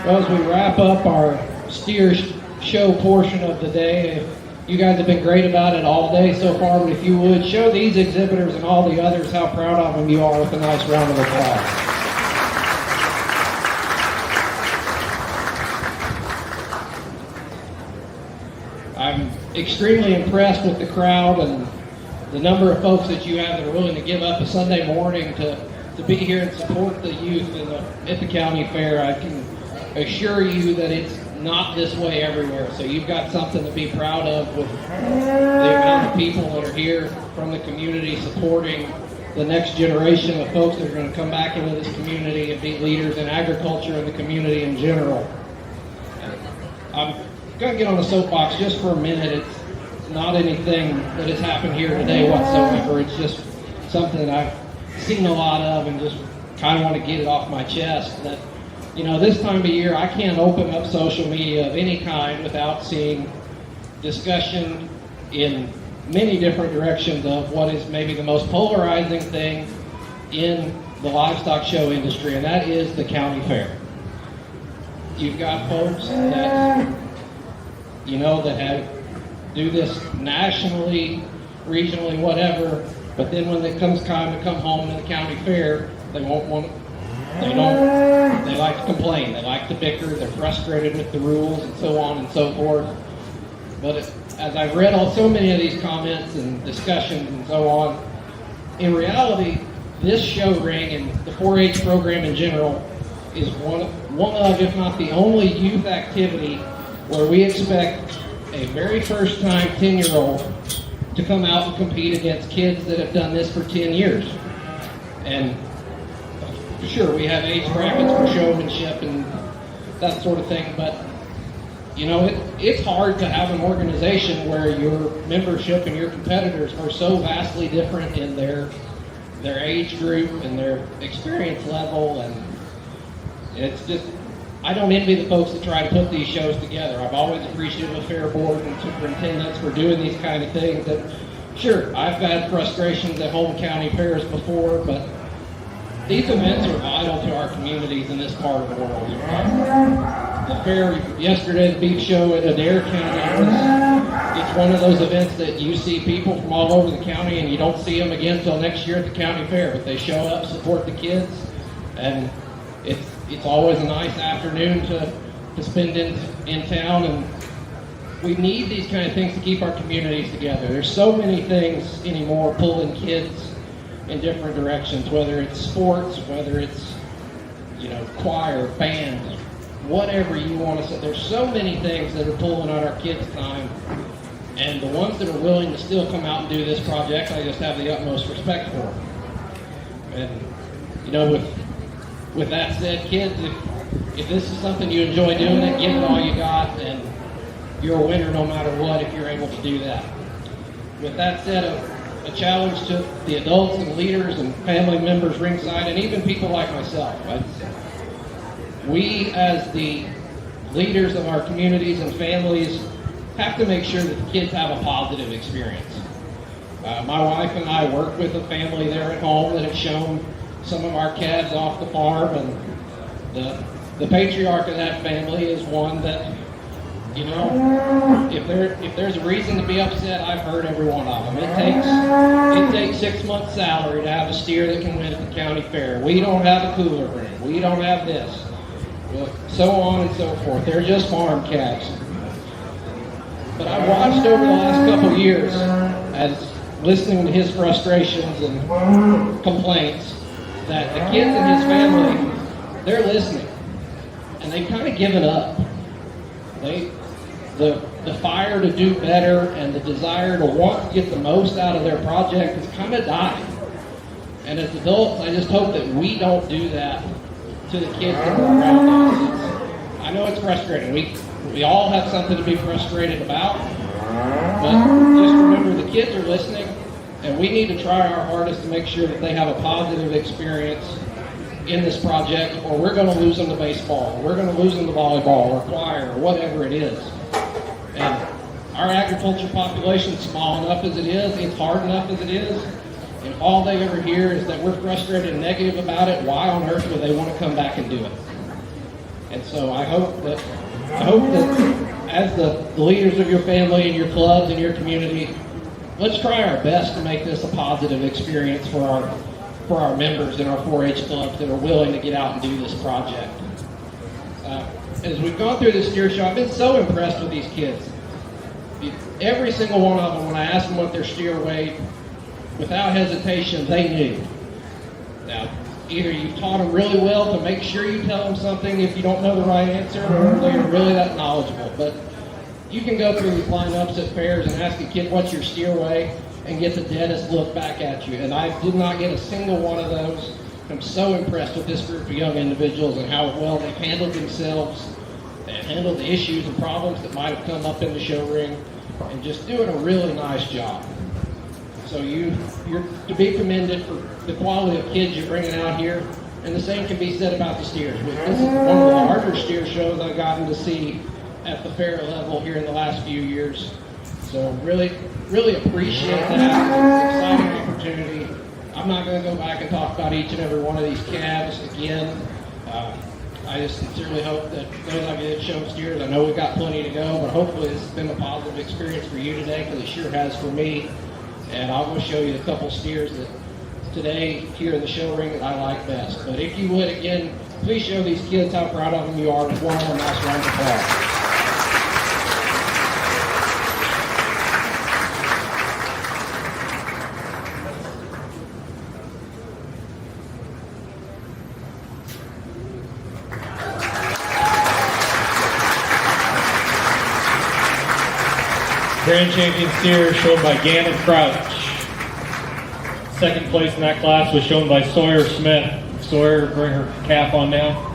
Well, as we wrap up our steer show portion of the day, you guys have been great about it all day so far, but if you would, show these exhibitors and all the others how proud of them you are with a nice round of applause. I'm extremely impressed with the crowd and the number of folks that you have that are willing to give up a Sunday morning to be here and support the youth at the county fair. I can assure you that it's not this way everywhere. So you've got something to be proud of with the amount of people that are here from the community supporting the next generation of folks that are going to come back into this community and be leaders in agriculture and the community in general. I'm going to get on the soapbox just for a minute. It's not anything that has happened here today whatsoever. It's just something that I've seen a lot of and just kind of want to get it off my chest. That, you know, this time of year, I can't open up social media of any kind without seeing discussion in many different directions of what is maybe the most polarizing thing in the livestock show industry, and that is the county fair. You've got folks that, you know, that do this nationally, regionally, whatever, but then when it comes time to come home to the county fair, they won't want to. They like to complain, they like to bicker, they're frustrated with the rules and so on and so forth. But as I've read so many of these comments and discussions and so on, in reality, this show ring and the 4-H program in general is one of, if not the only youth activity where we expect a very first time 10-year-old to come out and compete against kids that have done this for 10 years. And sure, we have age brackets for showmanship and that sort of thing, but you know, it's hard to have an organization where your membership and your competitors are so vastly different in their age group and their experience level, and it's just, I don't envy the folks that try to put these shows together. I've always appreciated the fair board and superintendents for doing these kind of things. That, sure, I've had frustrations at home county fairs before, but these events are vital to our communities in this part of the world. The fair yesterday, the beef show at Adair County, it's one of those events that you see people from all over the county and you don't see them again until next year at the county fair, but they show up, support the kids, and it's always a nice afternoon to spend in town, and we need these kind of things to keep our communities together. There's so many things anymore pulling kids in different directions, whether it's sports, whether it's, you know, choir, band, whatever you want to say. There's so many things that are pulling on our kids' time, And the ones that are willing to still come out and do this project, I just have the utmost respect for. And, you know, with that said, kids, if this is something you enjoy doing it, give it all you got, and you're a winner no matter what if you're able to do that. With that said, a challenge to the adults and leaders and family members ringside, and even people like myself. We, as the leaders of our communities and families, have to make sure that the kids have a positive experience. My wife and I work with a family there at home that have shown some of our calves off the farm, and the patriarch of that family is one that, you know, if there's a reason to be upset, I've heard every one of them. It takes 6 months' salary to have a steer that can win at the county fair. We don't have a cooler room. We don't have this. Well, so on and so forth. They're just farm calves. But I've watched over the last couple of years, as listening to his frustrations and complaints, that the kids in his family, they're listening, and they've kind of given up. The fire to do better and the desire to want to get the most out of their project has kind of died. And as adults, I just hope that we don't do that to the kids that are around us. I know it's frustrating. We all have something to be frustrated about, but just remember the kids are listening, and we need to try our hardest to make sure that they have a positive experience in this project, or we're going to lose them to baseball, or we're going to lose them to volleyball, or choir, or whatever it is. And our agriculture population is small enough as it is, it's hard enough as it is, and all they ever hear is that we're frustrated and negative about it. Why on earth would they want to come back and do it? And so I hope that as the leaders of your family and your clubs and your community, let's try our best to make this a positive experience for our members in our 4-H clubs that are willing to get out and do this project. As we've gone through this steer show, I've been so impressed with these kids. Every single one of them, when I asked them what their steer weighed, without hesitation, they knew. Now, either you've taught them really well to make sure you tell them something if you don't know the right answer, or they're really that knowledgeable. But you can go through these lineups at fairs and ask a kid, what's your steer weigh, and get the deadest look back at you. And I did not get a single one of those. I'm so impressed with this group of young individuals and how well they've handled themselves and handled the issues and problems that might have come up in the show ring, and just doing a really nice job. So you're to be commended for the quality of kids you're bringing out here, and the same can be said about the steers. This is one of the larger steer shows I've gotten to see at the fair level here in the last few years. So really appreciate that. It's an exciting opportunity. I'm not going to go back and talk about each and every one of these calves again. I just sincerely hope that those of you that showed steers, I know we've got plenty to go, but hopefully this has been a positive experience for you today, because it sure has for me. And I'll go show you a couple steers that today here in the show ring that I like best. But if you would, again, please show these kids how proud of them you are with one more nice round of applause. Grand champion steer shown by Gannon Crouch. Second place in that class was shown by Sawyer Smith. Sawyer, bring her calf on down.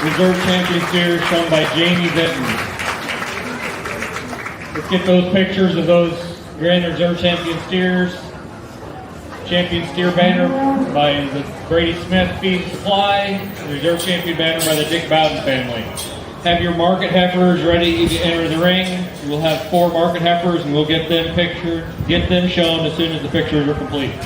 Reserve champion steers shown by Jamie Vinton. Let's get those pictures of those Grand Reserve champion steers. Champion steer banner by the Brady Smith Feed Supply. Reserve champion banner by the Dick Bowden family. Have your market heifers ready to enter the ring. We'll have 4 market heifers and we'll get them pictured, get them shown as soon as the pictures are complete.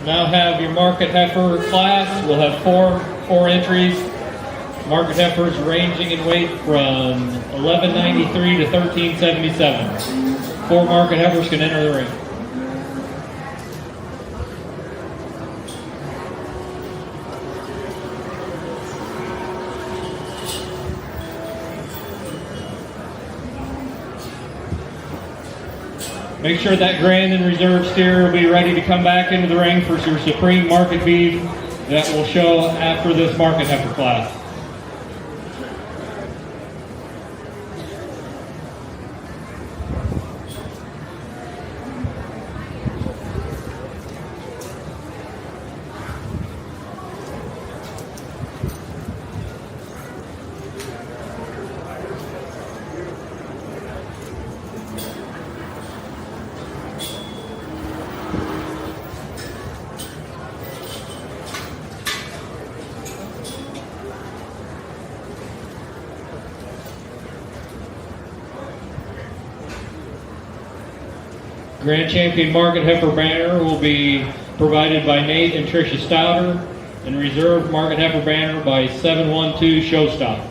Now have your market heifer class. We'll have four entries. Market heifers ranging in weight from 1193 to 1377. 4 market heifers can enter the ring. Make sure that Grand and Reserve steer will be ready to come back into the ring for your Supreme Market beef that will show after this market heifer class. Grand Champion Market Heifer banner will be provided by Nate and Tricia Stouter, and Reserve Market Heifer banner by 712 Showstop.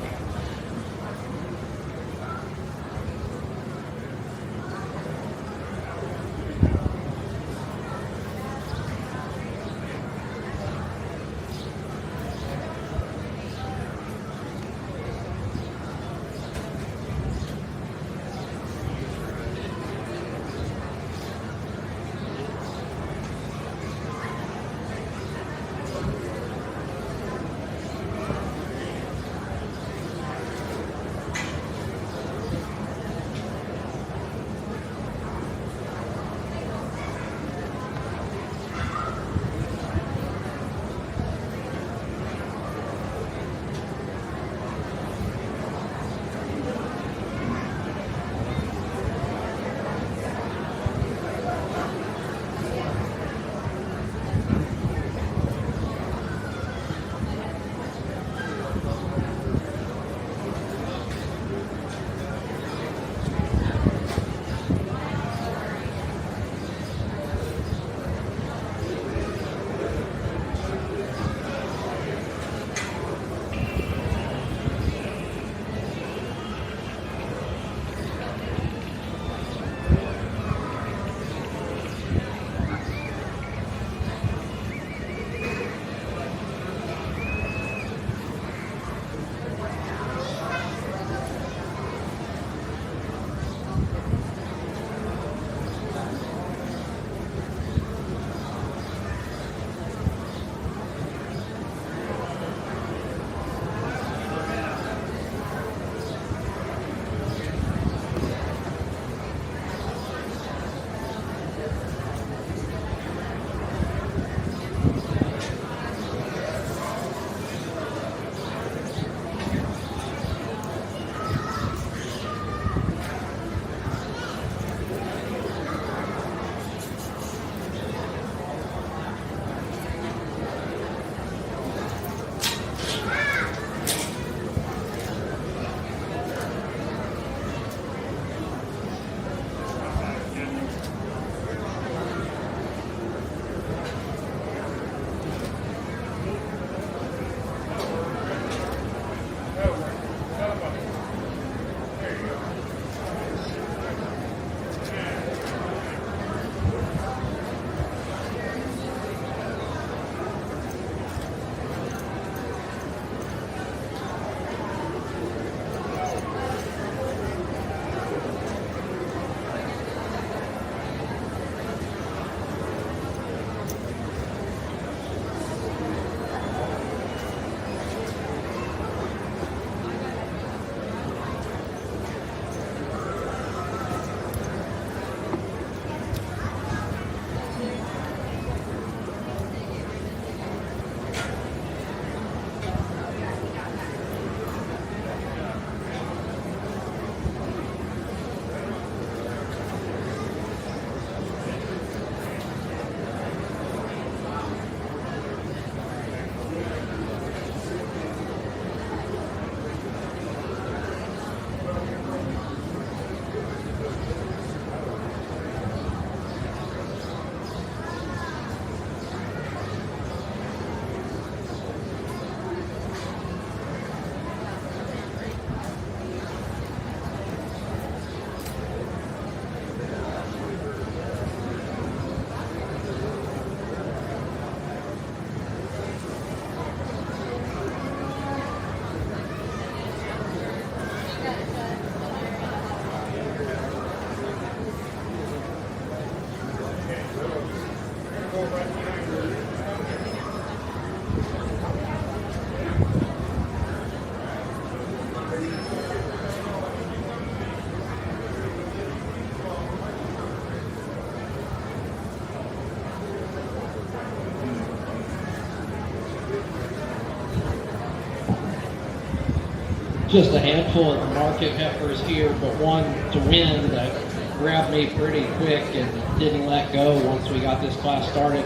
Just a handful of the market heifers here, but one to win that grabbed me pretty quick and didn't let go once we got this class started.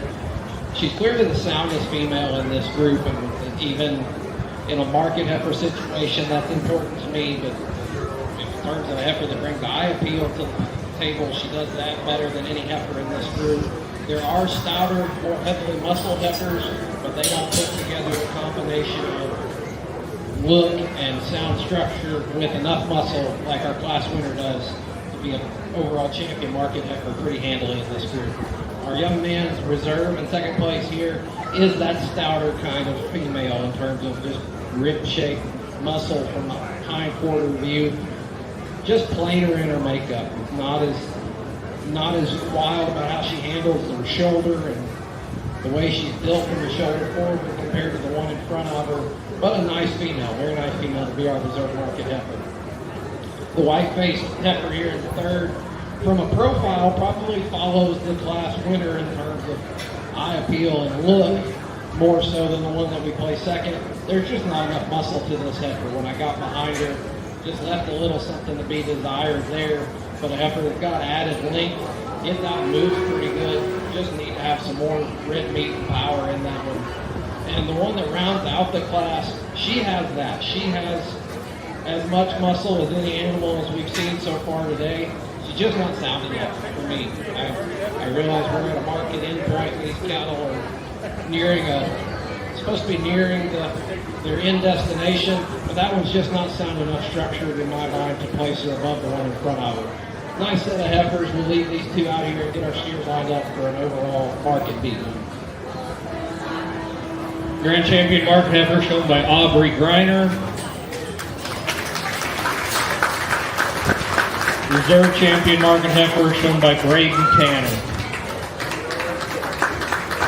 She's clearly the soundest female in this group, and even in a market heifer situation, that's important to me. But in terms of a heifer that brings the eye appeal to table. She does that better than any heifer in this group. There are stouter, more heavily muscled heifers, but they don't put together a combination of look and sound structure with enough muscle like our class winner does to be an overall champion market heifer pretty handily in this group. Our young man's reserve in second place here is that stouter kind of female in terms of just rib shape, muscle from a hind quarter view. Just plainer in her makeup. Not as wild about how she handles her shoulder and the way she's built from the shoulder forward compared to the one in front of her. But a nice female, very nice female to be our reserve market heifer. The white-faced heifer here in the third, from a profile, probably follows the class winner in terms of eye appeal and look, more so than the one that we play second. There's just not enough muscle to this heifer. When I got behind her, just left a little something to be desired there, but a heifer that got added length, gets out and moves pretty good. Just need to have some more red meat and power in that one. And the one that rounds out the class, she has that. She has as much muscle as any animal as we've seen so far today. She's just not sound enough for me. I realize we're at a market endpoint and these cattle are supposed to be nearing their end destination, but that one's just not sound enough structured in my mind to place her above the one in front of her. Nice set of heifers. We'll leave these two out here and get our steers lined up for an overall market beat. Grand champion market heifer shown by Aubrey Griner. Reserve champion market heifer shown by Braden Tanner.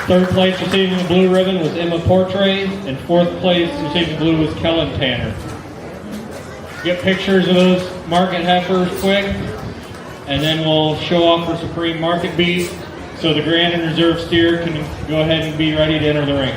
Third place receiving the blue ribbon was Emma Portray, and fourth place receiving blue was Kellen Tanner. Get pictures of those market heifers quick, and then we'll show off for Supreme Market Beat so the Grand and Reserve steer can go ahead and be ready to enter the ring.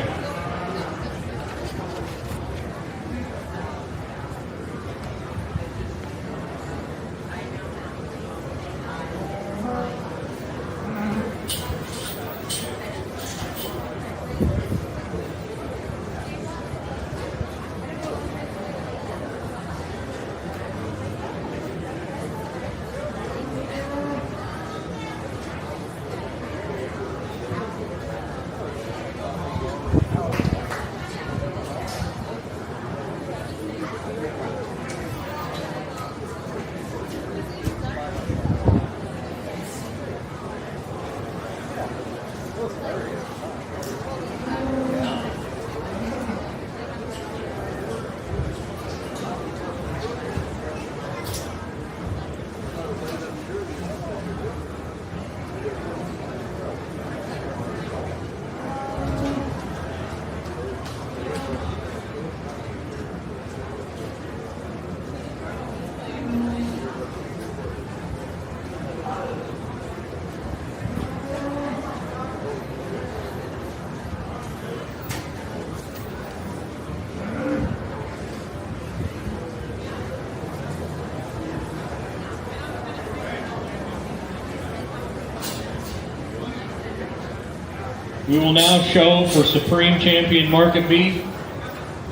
We will now show for Supreme Champion Market Beat.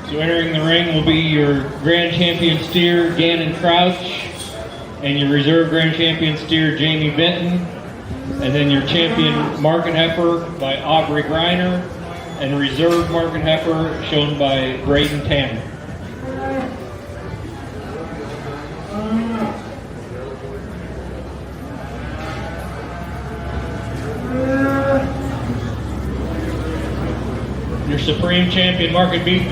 So entering the ring will be your Grand Champion steer, Gannon Crouch, and your Reserve Grand Champion steer, Jamie Benton, and then your Champion Market Heifer by Aubrey Griner, and Reserve Market Heifer shown by Braden Tanner. Your Supreme Champion Market Beef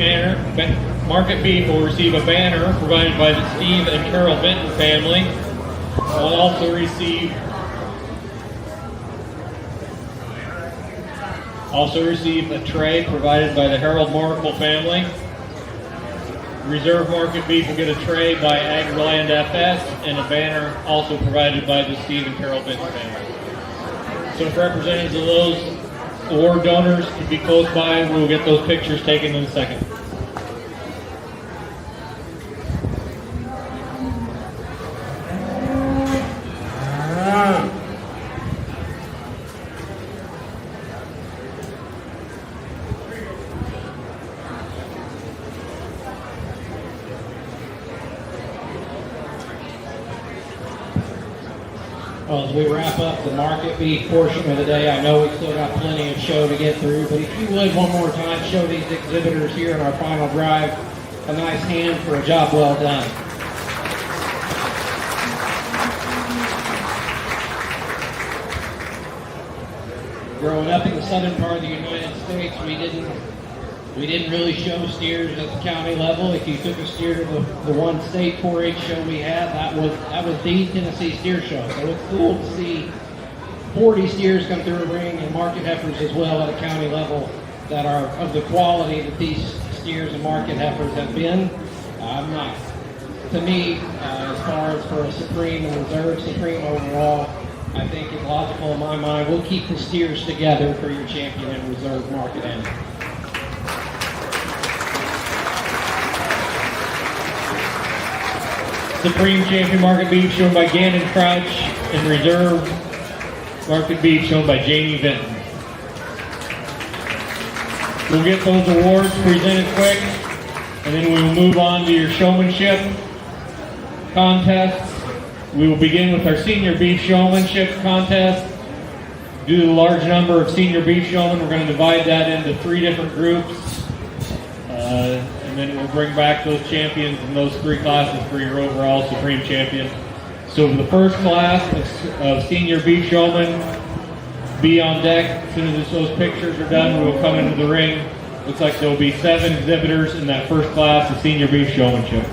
will receive a banner provided by the Steve and Carol Benton family. Will also receive a tray provided by the Harold Moracle family. Reserve Market Beef will get a tray by Agriland FS and a banner also provided by the Steve and Carol Benton family. So if representatives of those award donors can be close by, we'll get those pictures taken in a second. as we wrap up the market beef portion of the day. I know we still got plenty of show to get through, but if you would, one more time, show these exhibitors here in our final drive a nice hand for a job well done. Growing up in the southern part of the United States, we didn't really show steers at the county level. If you took a steer to the one state 4-H show we had, that was the Tennessee Steer Show. So it's cool to see 40 steers come through a ring and market heifers as well at a county level that are of the quality that these steers and market heifers have been. To me, as far as for a Supreme and Reserve Supreme overall, I think it's logical in my mind. We'll keep the steers together for your champion and reserve market animal. Supreme Champion Market Beef shown by Gannon Crouch, and Reserve Market Beef shown by Jamie Vinton. We'll get those awards presented quick, and then we will move on to your showmanship contests. We will begin with our Senior Beef Showmanship contest. Due to the large number of Senior Beef Showmen, we're going to divide that into 3 different groups. And then we'll bring back those champions in those 3 classes for your overall Supreme Champion. So for the first class of Senior Beef Showmen, be on deck. As soon as those pictures are done, we will come into the ring. Looks like there will be 7 exhibitors in that first class of Senior Beef Showmanship.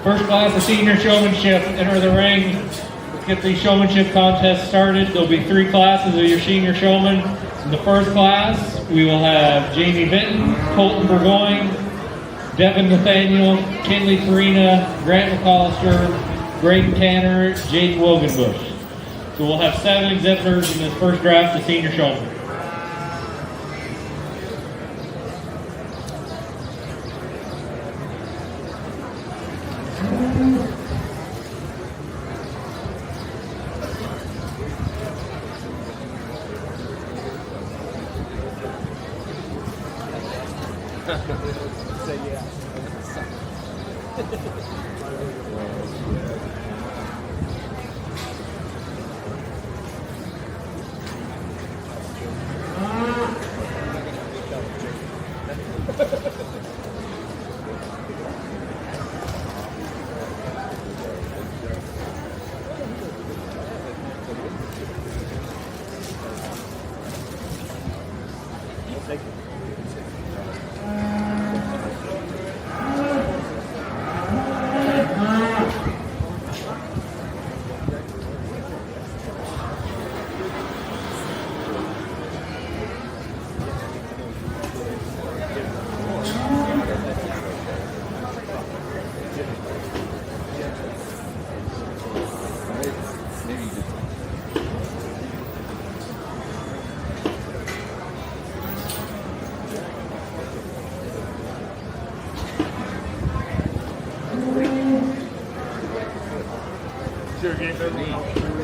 First class of Senior Showmanship, enter the ring. Let's get the showmanship contest started. There'll be 3 classes of your Senior Showman. In the first class, we will have Jamie Vinton, Colton Burgoyne, Devin Nathaniel, Kinley Farina, Grant McCollister, Graydon Tanner, Jake Wogenbush. So we'll have 7 exhibitors in this first draft to senior showman. Sure, game okay.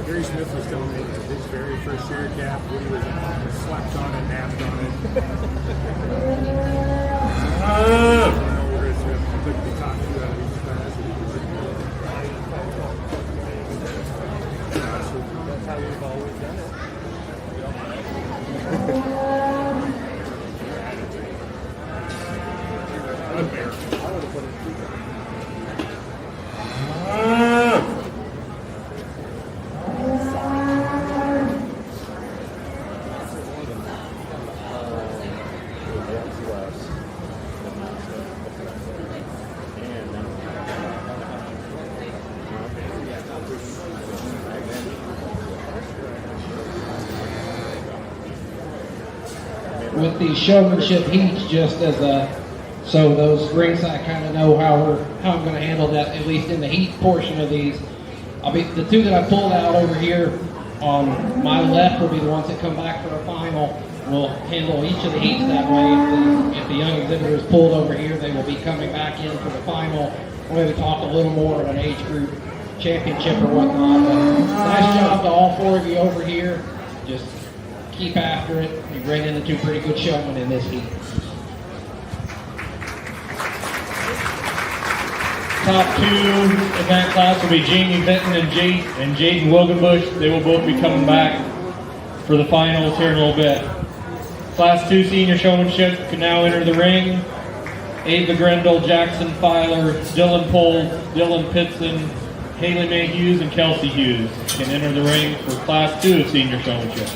Gary Smith was telling me that his very first share cap, Woody was slapped on it, napped on it. Gary Smith took the top 2 out of each class. That's how we've always done it. Unfair. I would have put it with the showmanship heats, just as so those ringside kind of know how I'm going to handle that, at least in the heat portion of these. The 2 that I pulled out over here on my left will be the ones that come back for a final. We'll handle each of the heats that way. If the young exhibitor is pulled over here, they will be coming back in for the final. We'll maybe talk a little more of an age group championship or whatnot. But nice job to all 4 of you over here. Just keep after it. You ran into 2 pretty good showmen in this heat. top two in that class will be Jamie Benton and Jaden Wilgenbush. They will both be coming back for the finals here in a little bit. Class 2 senior showmanship can now enter the ring. Ava Grendel, Jackson Filer, Dylan Pohl, Dylan Pitson, Haley Mae Hughes, and Kelsey Hughes can enter the ring for Class 2 of senior showmanship.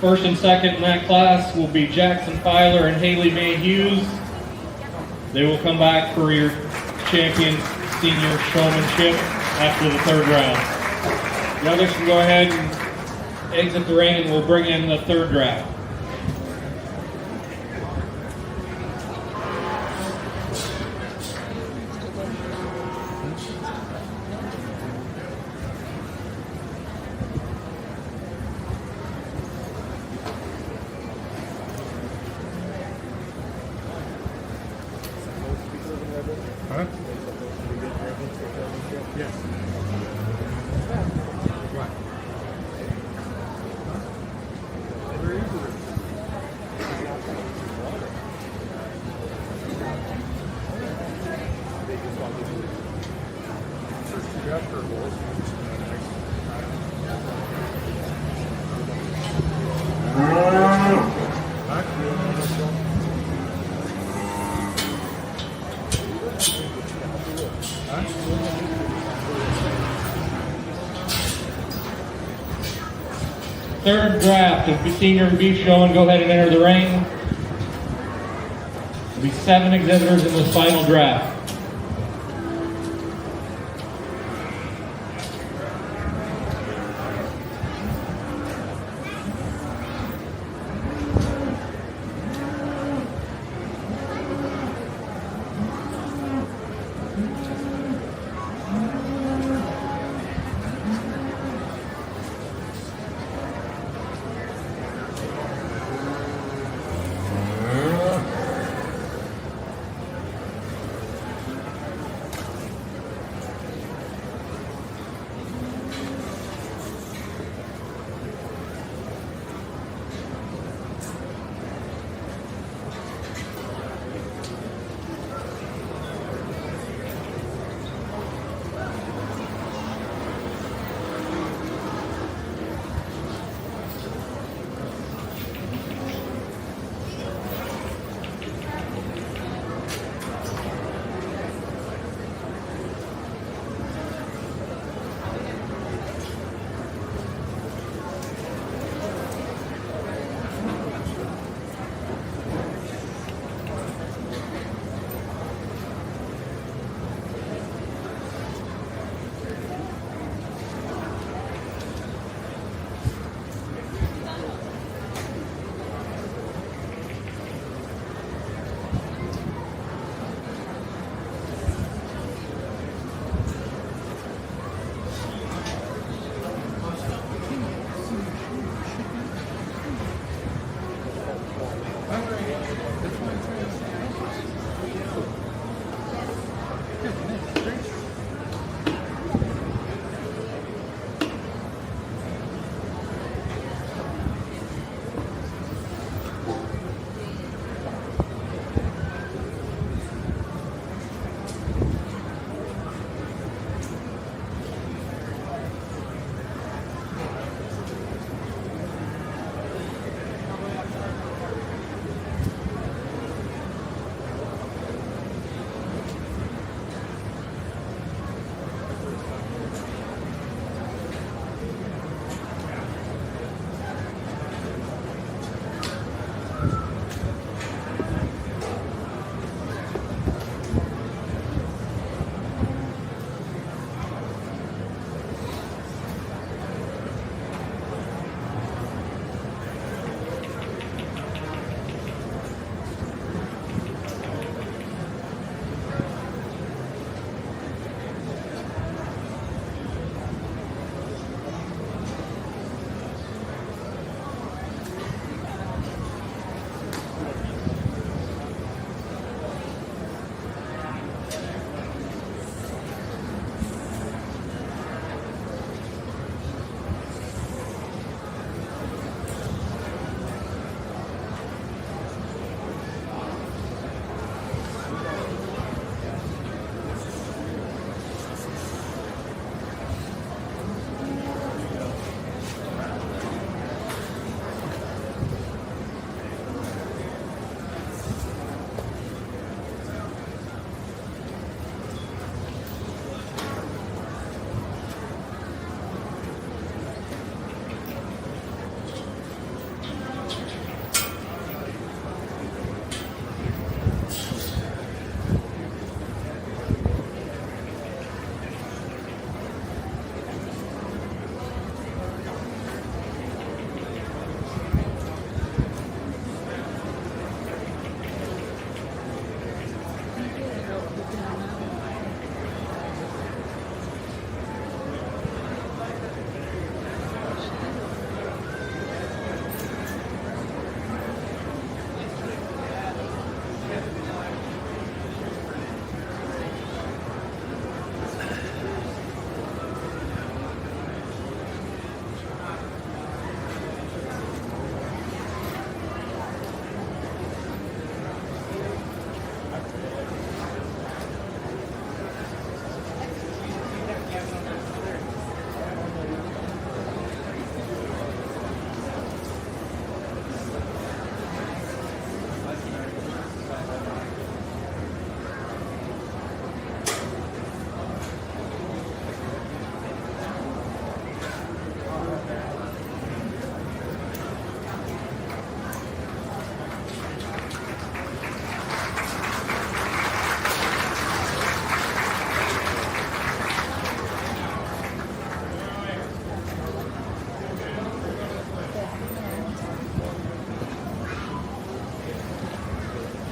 First and second in that class will be Jackson Filer and Haley Mae Hughes. They will come back for your champion senior showmanship after the third round. The others can go ahead and exit the ring, and we'll bring in the third draft. Huh? Yes. What? Where is it? First two draft curveballs. Third draft of senior and beef showing. Go ahead and enter the ring. There'll be 7 exhibitors in this final draft.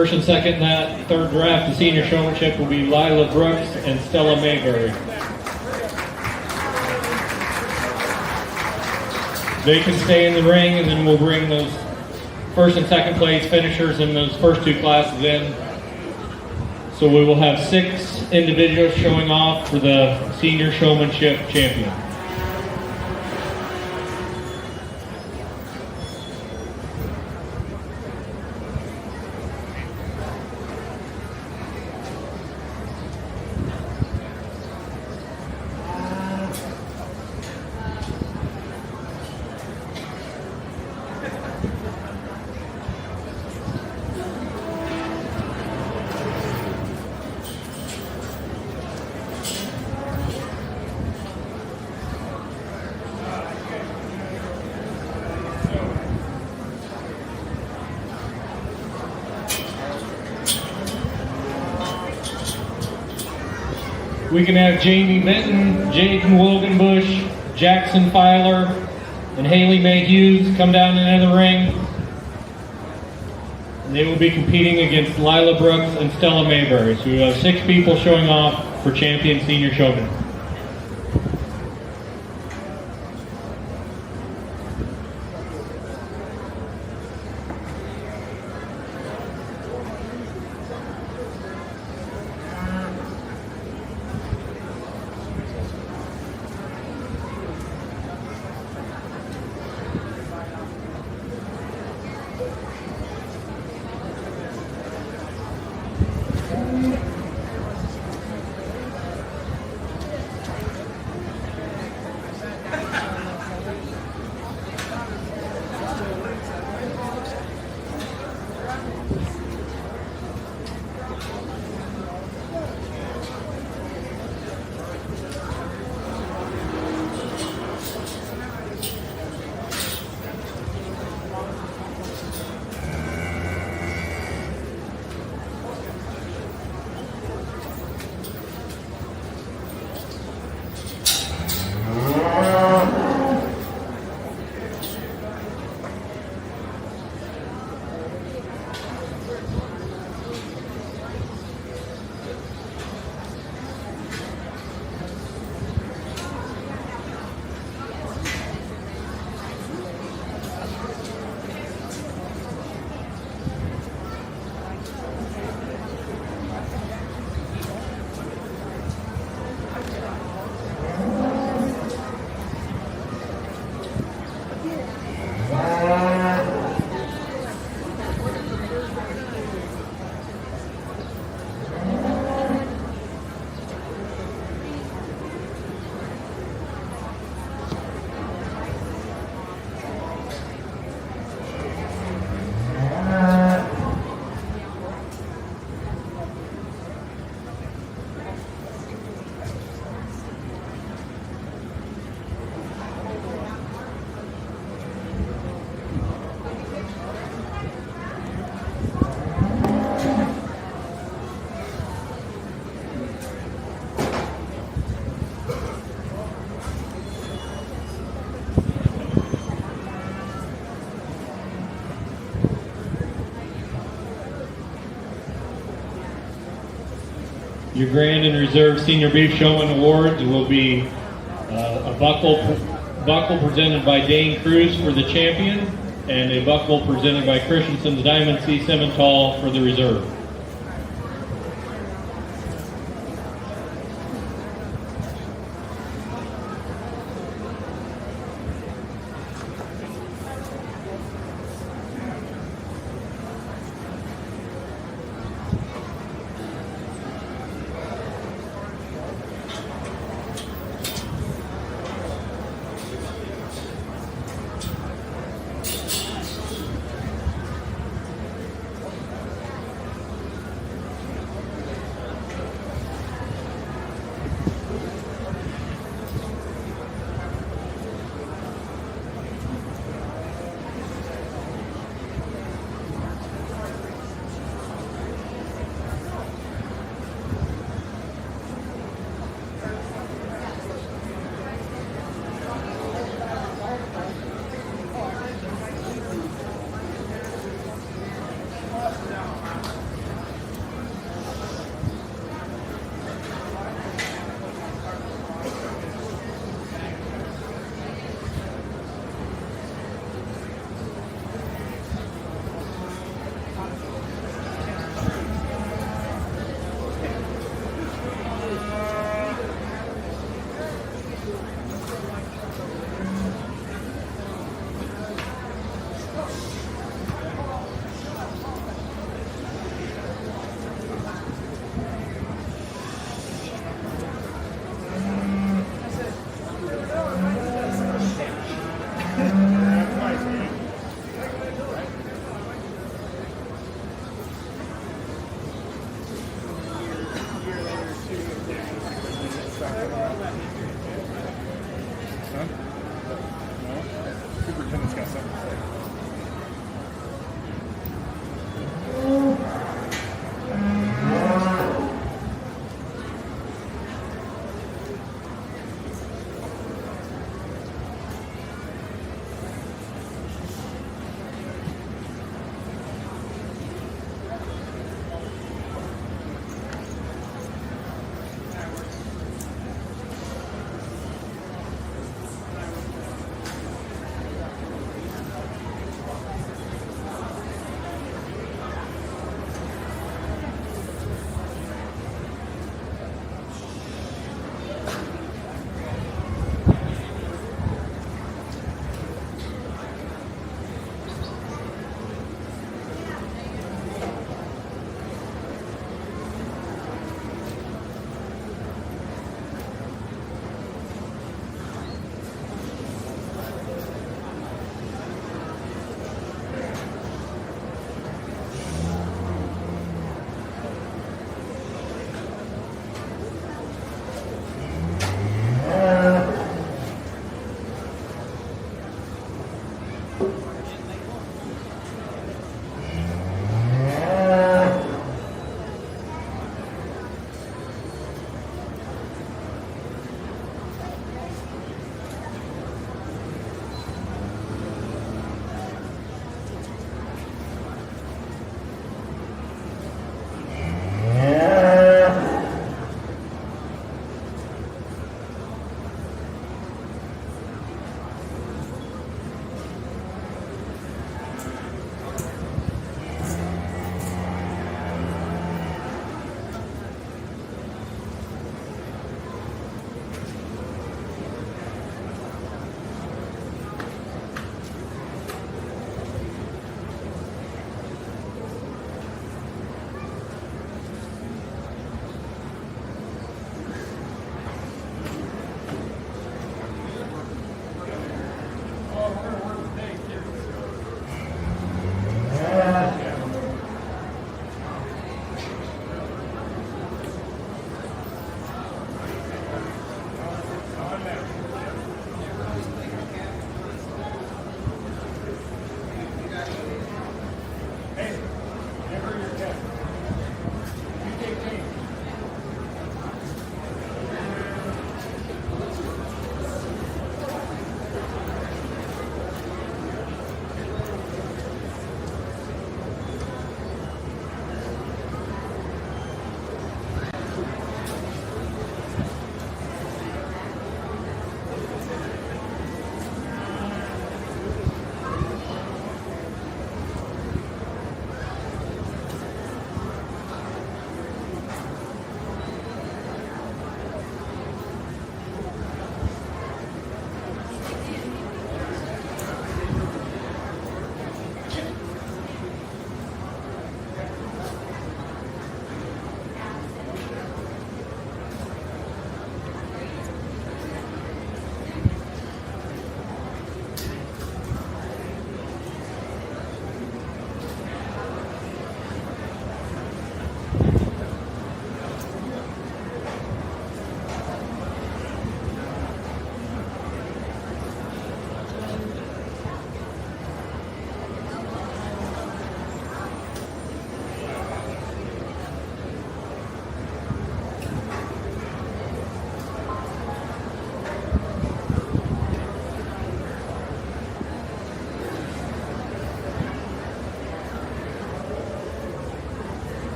First and second in that third draft, the senior showmanship will be Lila Brooks and Stella Mayberry. They can stay in the ring, and then we'll bring those first and second place finishers in those first two classes in. So we will have 6 individuals showing off for the senior showmanship champion. We can have Jamie Benton, Jaden Wogenbush, Jackson Filer, and Haley Mae Hughes come down into the ring. And they will be competing against Lila Brooks and Stella Mayberry. So we have 6 people showing off for champion senior showman. Your Grand and Reserve Senior Beef Showman Awards will be a buckle presented by Dane Cruz for the champion, and a buckle presented by Christensen's Diamond C. Simmental for the reserve.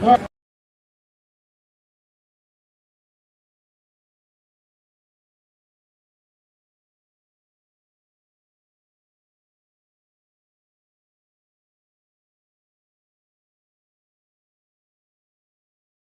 All right.